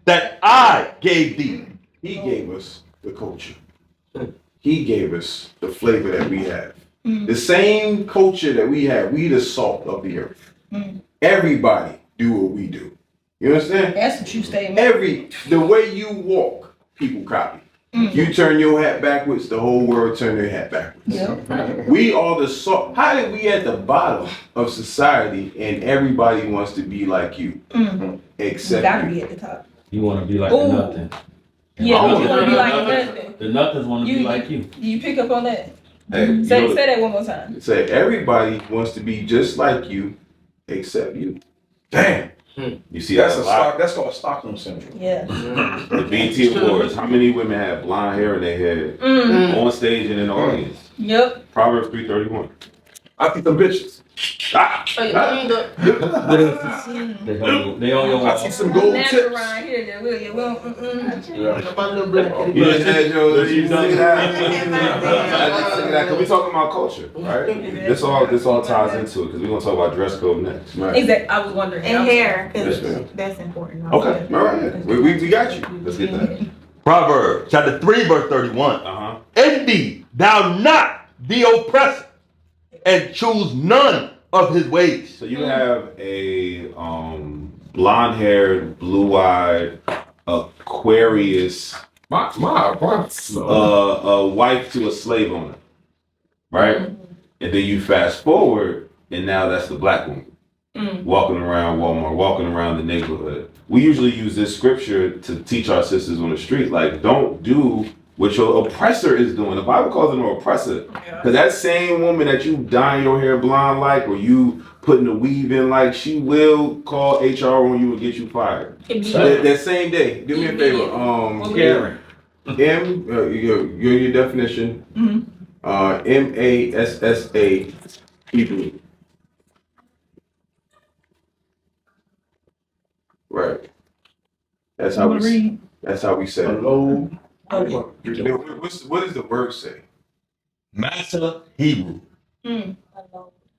That I gave thee. He gave us the culture. He gave us the flavor that we have. The same culture that we have, we the salt of the earth. Everybody do what we do. You understand? That's a true statement. The way you walk, people copy. You turn your hat backwards, the whole world turn their hat backwards. Yep. We are the salt. How did we at the bottom of society and everybody wants to be like you? Except you gotta you. be at the top. You want to be like the nothing. Yeah, you want to be like nothing. The nothings want to be like you. You pick up on that. Hey, Say that one more time. Say everybody wants to be just like you, except you. Damn. You see That's that a a lot. That's called Stockholm syndrome. Yeah. The BT Awards. How many women have blonde hair in their head on stage and in the audience? Yep. Proverbs 3:31. I think them bitches. They on your wall. I see some gold Natural tips. around here, that will you? Well, You just had your. You sing that. Cause we talking about culture, right? This all ties into it because we're gonna talk about dress code next. Right. Exactly. I was wondering. And hair, Yes, because ma'am. that's important. Okay. All right. We got you. Let's get that. Proverbs chapter 3, verse 31. Envy thou not the oppressor, and choose none of his ways. So you have a blonde-haired, blue-eyed, Aquarius, a wife to a slave owner, right? And then you fast forward, and now that's the black woman walking around Walmart, walking around the neighborhood. We usually use this scripture to teach our sisters on the street, like, don't do what your oppressor is doing. The Bible calls it an oppressor. Because that same woman that you dyeing your hair blonde like, or you putting the weave in like, she will call HR on you and get you fired. That same day. Do me a favor. Karen. Your definition. MASSA Hebrew. Right. That's how we say it. Hello. What does the word say? Massa Hebrew. The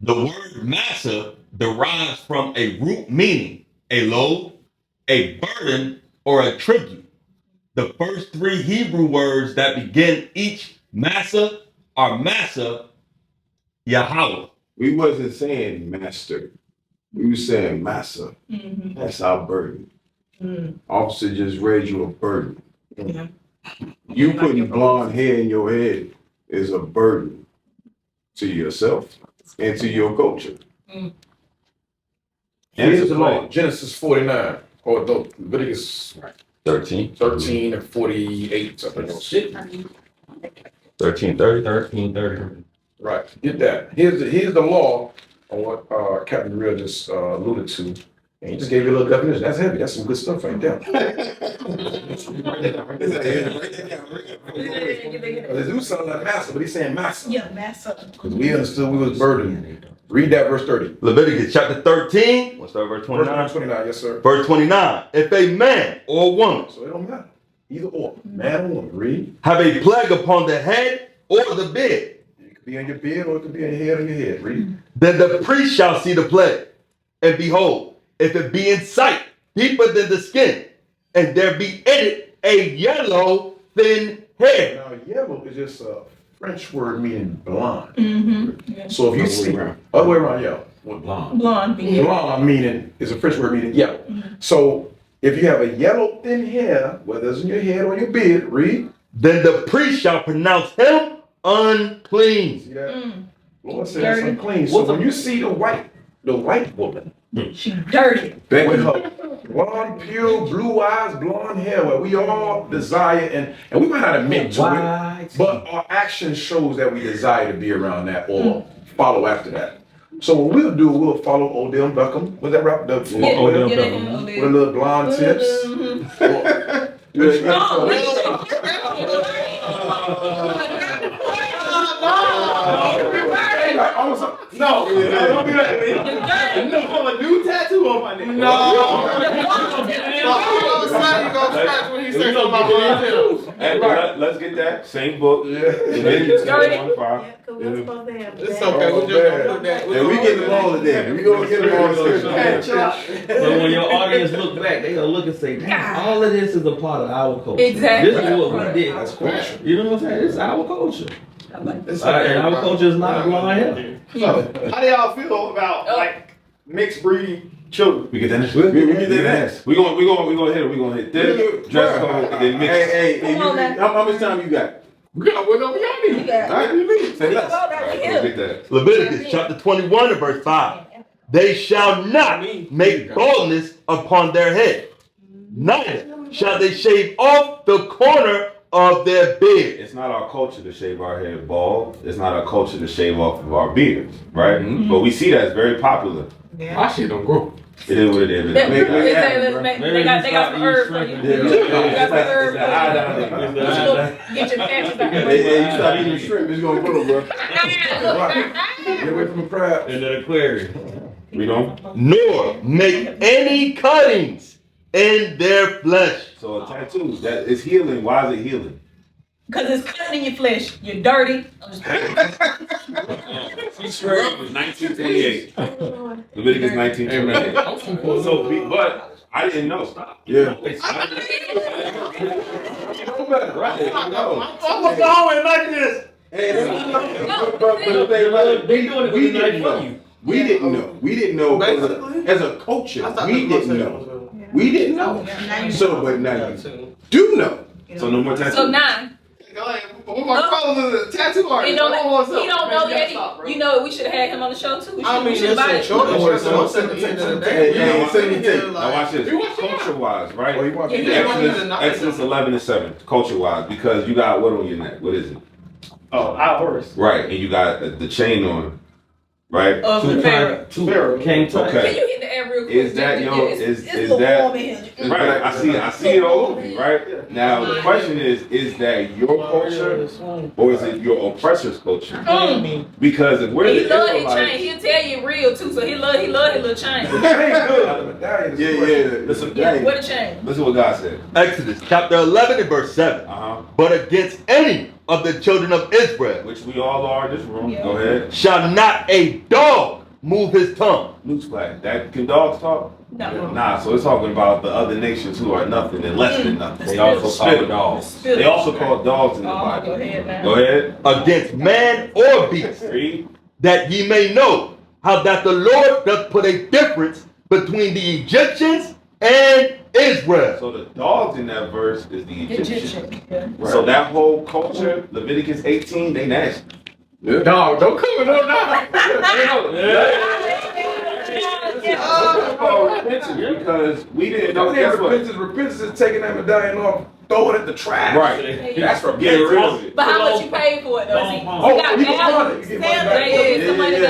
word massa derives from a root meaning a load, a burden, or a tribute. The first three Hebrew words that begin each massa are massa Yahweh. We wasn't saying master. We were saying massa. That's our burden. Officer just read you a burden. You putting blonde hair in your head is a burden to yourself and to your culture. And here's the law, Genesis 49, or Leviticus 13 and 48, something else. 13:30. Right, get that. Here's the law on what Captain Real just alluded to. And he just gave you a little definition. That's heavy. That's some good stuff right there. They do sound like massa, but he's saying massa. Yeah, massa. Because we understood we was burdened. Read that verse 30. Leviticus chapter 13. What's that, verse 29? Verse 29, yes, sir. Verse 29. If a man or woman So it don't matter. Either or. Man or woman. Read. have a plague upon the head or the beard, It could be on your beard or it could be on your head or your head. Read. then the priest shall see the plague. And behold, if it be in sight, deeper than the skin, and there be in it a yellow, thin hair. Now, yellow is just a French word meaning blonde. Mm-hmm. So if you see, other way around, yellow. What blonde? Blonde. Blonde meaning is a French word meaning yellow. So if you have a yellow thin hair, whether it's in your head or your beard, read. Then the priest shall pronounce him unclean. See that? Lord said that's unclean. So when you see the white woman, She dirty. with her blonde, pure, blue eyes, blonde hair, where we all desire, and we might not admit to it, but our action shows that we desire to be around that or follow after that. So what we'll do, we'll follow Odell Beckham. Was that right? Odell Beckham. With a little blonde tips. No, don't do that. I'm a new tattoo on my neck. No. scratch when he said something about myself. And let's get that same book. Leviticus 21:5. It's okay. We just gonna put that. And we get them all today. We gonna get them all today. So when your audience look back, they gonna look and say, "Damn, all of this is a part of our culture. Exactly. This is what we did. That's culture. You know what I'm saying? It's our culture. And our culture is not blonde hair. So, how do y'all feel about like mixed breed children? We get that. We get that ass. We gonna hit it. We gonna hit this dress code and then mix. Hey, how much time you got? We got what we got need. All right, you need. Say less. Get that. Leviticus chapter 21 and verse 5. They shall not make baldness upon their head, neither shall they shave off the corner of their beard. It's not our culture to shave our head bald. It's not our culture to shave off of our beards, right? But we see that's very popular. My shit don't grow. It is what it is. They got some herbs for you. Got some herbs for you. Get your patches out. Hey, you stop eating shrimp, it's gonna grow, bro. Get away from the crab. And the aquarium. We don't. Nor make any cuttings in their flesh. So a tattoo that is healing. Why is it healing? Because it's cutting in your flesh. You're dirty. It was 1928. Leviticus 1928. So, but I didn't know. Yeah. I'm going like this. Hey, but the thing about it, we didn't know. We didn't know. We didn't know as a culture. We didn't know. We didn't know. So, but now you do know. So no more tattoos. So now. What my brother is a tattoo artist. He don't know that. You know, we should have had him on the show too. I mean, should have it's a choice. Now watch this. Culture-wise, right? Yeah. Exodus 11 and 7. Culture-wise, because you got what on your neck? What is it? Oh, our horse. Right, and you got the chain on, right? The Pharaoh. Came to. Okay. Can you hit the air real quick? Is that is that right? I see it all over you, right? Now the question is that your culture or is it your oppressor's culture? Because if we're He the love his Israelites, chain. He'll tell you real too. So he love his little chain. Listen, What a chain. listen what God said. Exodus chapter 11 and verse 7. But against any of the children of Israel, Which we all are in this room. Go ahead. shall not a dog move his tongue. Newsflash. That can dogs talk? No. Nah, so it's talking about the other nations who are nothing and less than nothing. They also call dogs. They also call dogs in the Bible. Go ahead now. Go ahead. Against man or beast, Read. that ye may know how that the Lord doth put a difference between the Egyptians and Israel. So the dogs in that verse is the Egyptians. Yeah. So that whole culture, Leviticus 18, they nasty. Dog, don't come with no dog. Because we didn't know. Guess what? Repentance is taking that medallion off, throwing it in the trash. Right. That's Get repentance. rid. But how much you paid for it though? See, You get money. You get money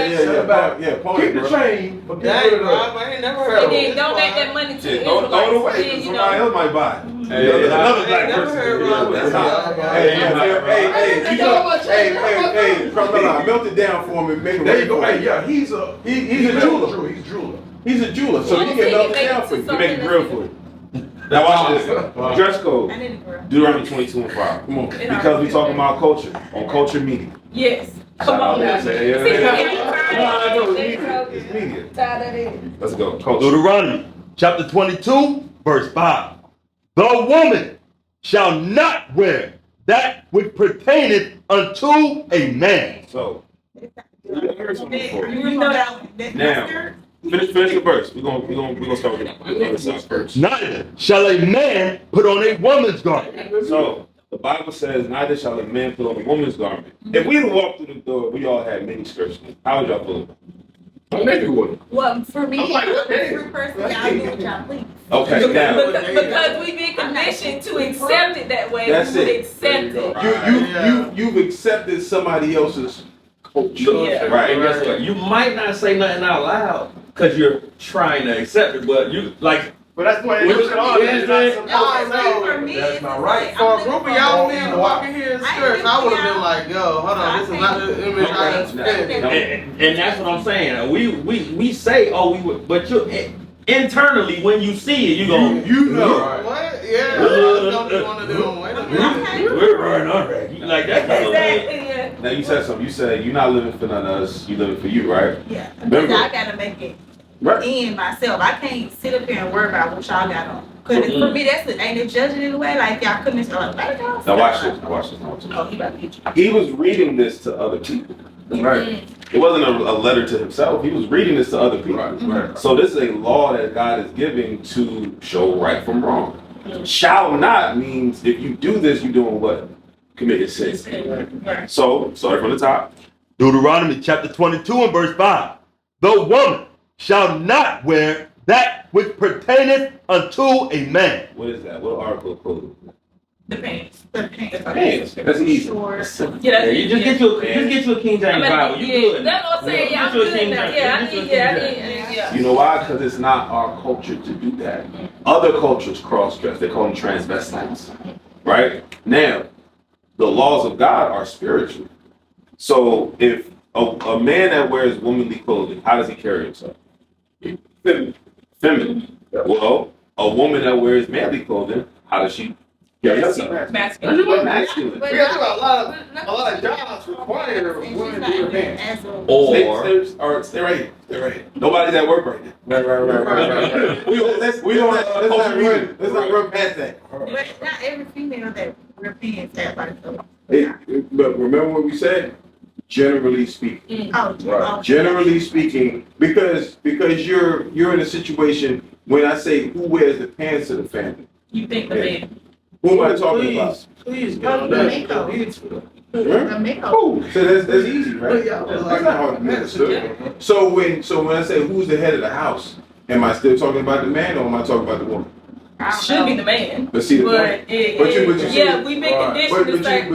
back. Keep the chain, but get rid of the. I ain't never heard And of then it. donate that money to the Don't throw it away Israelites. because You somebody know. else might buy it. I Another black ain't never person. heard of That's it. how. Hey, from the line, melt it down for him and make it. There you go. Hey, yeah, he's a jeweler. He's a jeweler, so he can melt it down for you. He make it grill for you. Now watch this. Dress code. Deuteronomy 22 and 5. Come on. Because we talking about culture on Culture Media. Yes. Come on now. It's media. Let's go. Culture. Deuteronomy chapter 22 verse 5. The woman shall not wear that which pertaineth unto a man. So, You know that one. now, finish the verse. We're gonna start with the other side first. Neither shall a man put on a woman's garment. So, the Bible says, neither shall a man put on a woman's garment. If we had walked through the door, we all had mini skirts. How would y'all feel about it? Maybe would. Well, for me, I'm a free person. Y'all do what y'all please. Okay, now. Because we've been conditioned to accept it that way. That's we would it. accept it. You've accepted somebody else's culture. Yeah. Right. And guess what? You might not say nothing out loud because you're trying to accept it, but you like. But that's the way it is. For me, That's not right. a group of y'all men walking here in skirts, I would have been like, yo, hold on, this is not the image I expected. And that's what I'm saying. We say, oh, we would, but you internally when you see it, you go, You know. What? Yeah. Now you said something. You said you're not living for none of us. You living for you, right? Yeah. Remember? I gotta make it Right. in myself. I can't sit up here and worry about what y'all got on. Cause for me, that's it. Ain't it judging in a way? Like y'all couldn't just like, Now watch this. Now watch this. Now watch this. Oh, he about to get you. He was reading this to other people. Right. It wasn't a letter to himself. He was reading this to other people. Right. So this is a law that God is giving to show right from wrong. Shall not means if you do this, you're doing what? Committed sin. Right. So, start from the top. Deuteronomy chapter 22 and verse 5. The woman shall not wear that which pertaineth unto a man. What is that? What article code? The pants. The pants. Pants. That's easy. Yeah, You just get you a King James Bible. You good. That's what I'm saying. Yeah, I'm good now. Yeah, I need. You know why? Because it's not our culture to do that. Other cultures cross-dress. They call them transvestites. Right? Now, the laws of God are spiritual. So if a man that wears womanly clothing, how does he carry himself? Feminine. Well, a woman that wears manly clothing, how does she carry herself? Masculine. Masculine. We got a lot of jobs require women to wear pants. Or stay right here. Stay right here. Nobody's at work right now. Right. Let's not run past that. But not every female that wear pants have like the. But remember what we said? Generally speaking. Oh, Generally speaking, because you're in a situation when I say who wears the pants of the family. You think the man? Who am I talking about? Please, Who? So that's easy, right? That's not hard to be understood. So when I say who's the head of the house, am I still talking about the man or am I talking about the woman? Should be the man. But see the point. We've been conditioned to say,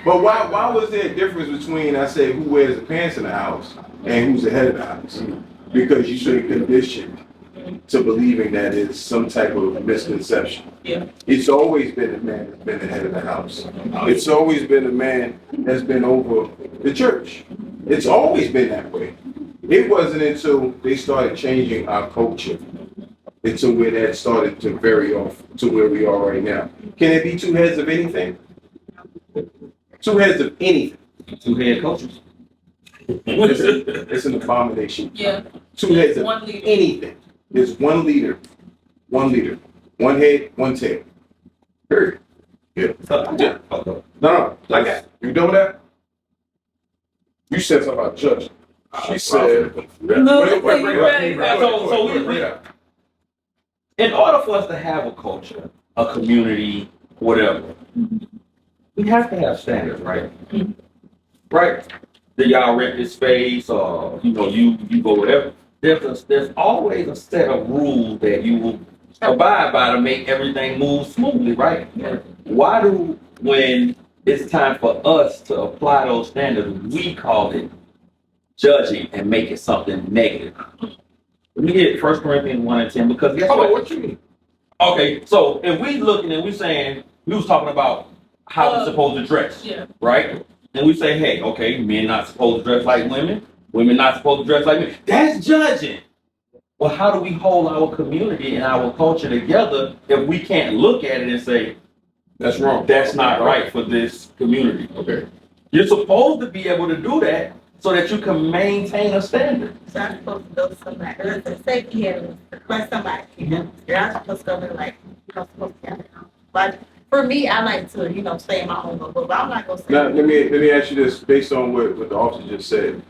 But why was there a difference between I say who wears the pants in the house and who's the head of the house? Because you've been conditioned to believing that it's some type of misconception. Yeah. It's always been a man that's been the head of the house. It's always been a man that's been over the church. It's always been that way. It wasn't until they started changing our culture until where that started to vary off to where we are right now. Can it be two heads of anything? Two heads of anything. Two head coaches. It's an abomination. Yeah. Two heads of anything. There's one leader. One head, one tail. Period. Yeah. No. I got it. You done with that? You said something about judging. She said. In order for us to have a culture, a community, whatever, we have to have standards, right? Right? Do y'all rent this space or you go whatever? There's always a set of rules that you will abide by to make everything move smoothly, right? Why do when it's time for us to apply those standards, we call it judging and make it something negative? Let me get 1 Corinthians 1 and 10 because guess what? What you mean? Okay, so if we looking and we saying we was talking about how we're supposed to dress, right? And we say, hey, okay, men not supposed to dress like women not supposed to dress like men. That's judging. Well, how do we hold our community and our culture together if we can't look at it and say, that's wrong. That's not right for this community. Okay. You're supposed to be able to do that so that you can maintain a standard. So I'm supposed to go to somebody, let's say safety head, let somebody keep them. I'm supposed to go there like, supposed to have it. But for me, I like to, stay in my own bubble, but I'm not going to say. Now, let me ask you this, based on what the officer just said.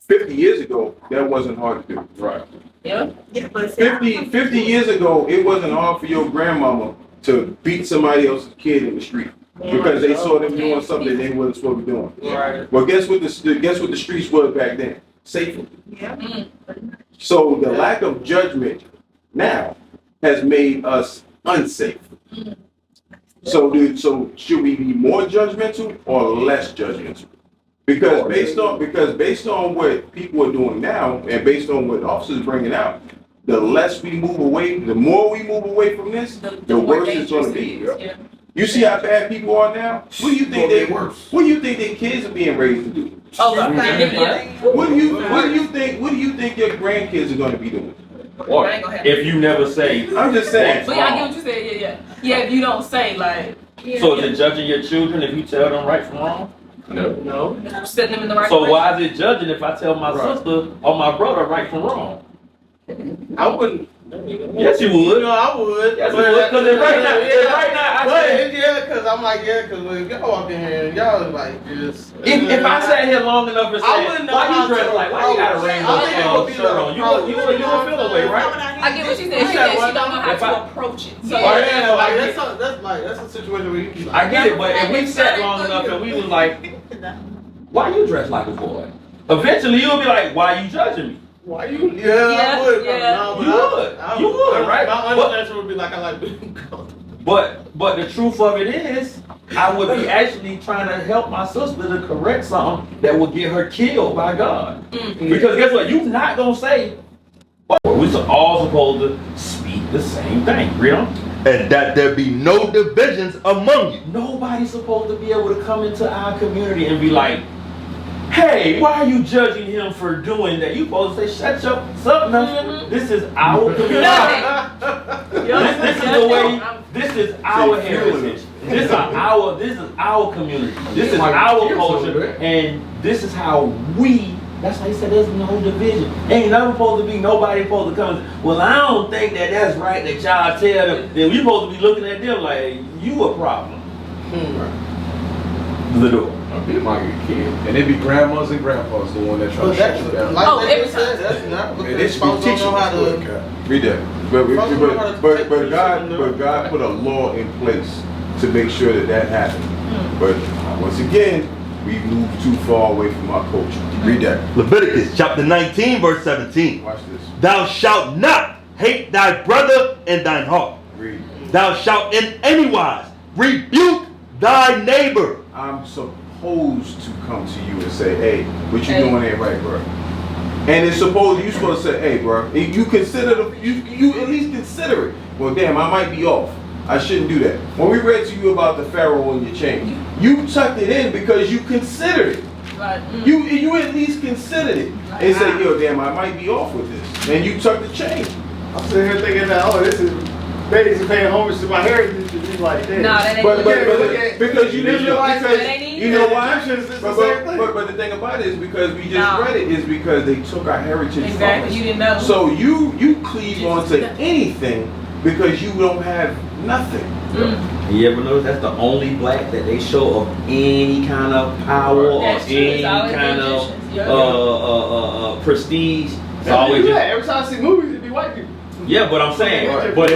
50 years ago, that wasn't hard to do. Right. Yeah. But 50 years ago, it wasn't hard for your grandmama to beat somebody else's kid in the street because they saw them doing something they wasn't supposed to be doing. Right. Well, guess what the streets was back then? Safer. Yeah. So the lack of judgment now has made us unsafe. So should we be more judgmental or less judgmental? Because based on what people are doing now, and based on what officers are bringing out, the less we move away, the more we move away from this, the worse it's going to be. Yeah. You see how bad people are now? What do you think What do you think their kids are being raised to do? Oh, yeah. What do you think your grandkids are going to be doing? Or if you never say, I'm just saying. But I get what you said. Yeah. If you don't say like, Yeah. So is it judging your children if you tell them right from wrong? No. Setting them in the right So direction. why is it judging if I tell my sister or my brother right from wrong? I wouldn't. Yes, you would. No, I would. Yes, you would. Because right now, I said, because I'm like, because when y'all walk in here, and y'all like just. if I sat here long enough and I wouldn't said, know why how you dressed to like, why you got a rainbow shirt on? You would feel away, right? I get what she said. She said she don't know how to approach it. So Yeah, like that's a situation where you be like. I get it, but if we sat long enough and we was like, why you dressed like a boy? Eventually you'll be like, why you judging me? Why you? Yeah, I would. No, you would, right? My understanding would be like, I like being But the truth of it is, I would be actually trying to help my sister to correct something that would get her killed by God. Because guess what? You're not gonna say, we're all supposed to speak the same thing, real? And that there be no divisions among you. Nobody's supposed to be able to come into our community and be like, hey, why are you judging him for doing that? You supposed to say, shut up, nothing. This is our community. This is the way. This is our heritage. This is our community. This is our culture, and this is how we. That's why he said there's no division. Ain't never supposed to be nobody supposed to come and say, well, I don't think that's right that y'all tell them. Then we supposed to be looking at them like you a problem. The door. It might get killed. And it be grandmas and grandpas the one that try to shut you down. Like every time. That's not because they should be teaching how to read that. But God put a law in place to make sure that happened. But once again, we move too far away from our culture. Read that. Leviticus chapter 19, verse 17. Watch this. Thou shalt not hate thy brother in thine heart. Read. Thou shalt in any wise rebuke thy neighbor. I'm supposed to come to you and say, hey, what you doing ain't right, bro. And you're supposed to say, hey, bro, if you consider you at least consider it. Well, damn, I might be off. I shouldn't do that. When we read to you about the Pharaoh and your chain, you tucked it in because you considered it. Right. You at least considered it and said, yo, damn, I might be off with this. And you tucked the chain. I'm sitting here thinking that, oh, this is basically paying homage to my heritage. And he's like, damn. No, that ain't But because you didn't realize you know why? But the thing about it is because we just read it is because they took our heritage from us. You didn't know. So you cleave onto anything because you don't have nothing. You ever notice that's the only black that they show of any kind of power or any kind of prestige? It's always just, every time I see movies, it be white people. yeah, but I'm saying, but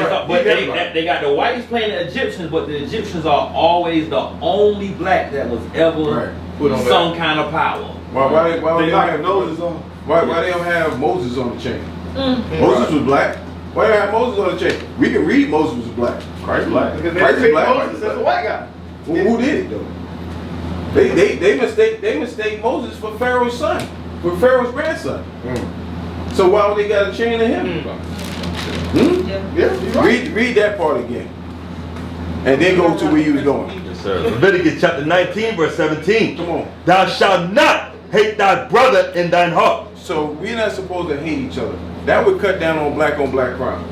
they got the whites playing the Egyptians, but the Egyptians are always the only black that was ever put on some kind of power. Why they don't have noses on? Why they don't have Moses on the chain? Moses was black. Why they have Moses on the chain? We can read Moses was black. Christ black. Because Christ they black. Moses as a white guy. Who did it though? They mistake Moses for Pharaoh's son, for Pharaoh's grandson. So why would they got a chain to him? Yeah, read that part again, and then go to where you was going. Yes, sir. Leviticus chapter 19, verse 17. Come on. Thou shalt not hate thy brother in thine heart. So we're not supposed to hate each other. That would cut down on black crime.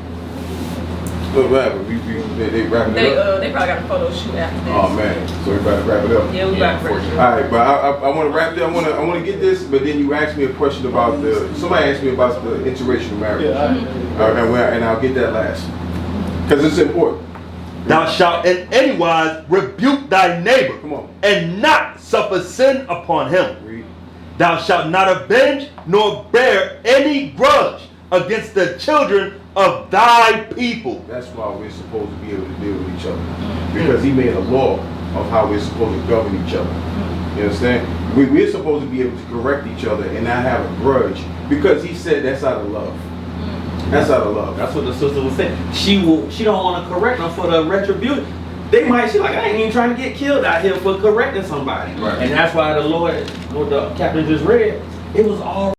But whatever, they wrapping it up. They probably got a photo shoot after this. Oh man, so we about to wrap it up. Yeah, we about to wrap it up. All right, but I want to wrap it. I want to get this, but then you asked me a question about somebody asked me about the interracial marriage. And I'll get that last because it's important. Thou shalt in any wise rebuke thy neighbor. Come on. And not suffer sin upon him. Read. Thou shalt not avenge nor bear any grudge against the children of thy people. That's why we're supposed to be able to deal with each other. Because he made a law of how we're supposed to govern each other. You understand? We're supposed to be able to correct each other and not have a grudge. Because he said that's out of love. That's out of love. That's what the sister was saying. She don't want to correct them for the retribution. They might, she like, I ain't even trying to get killed out here for correcting somebody. Right. And that's why the Lord, what the captain just read, it was all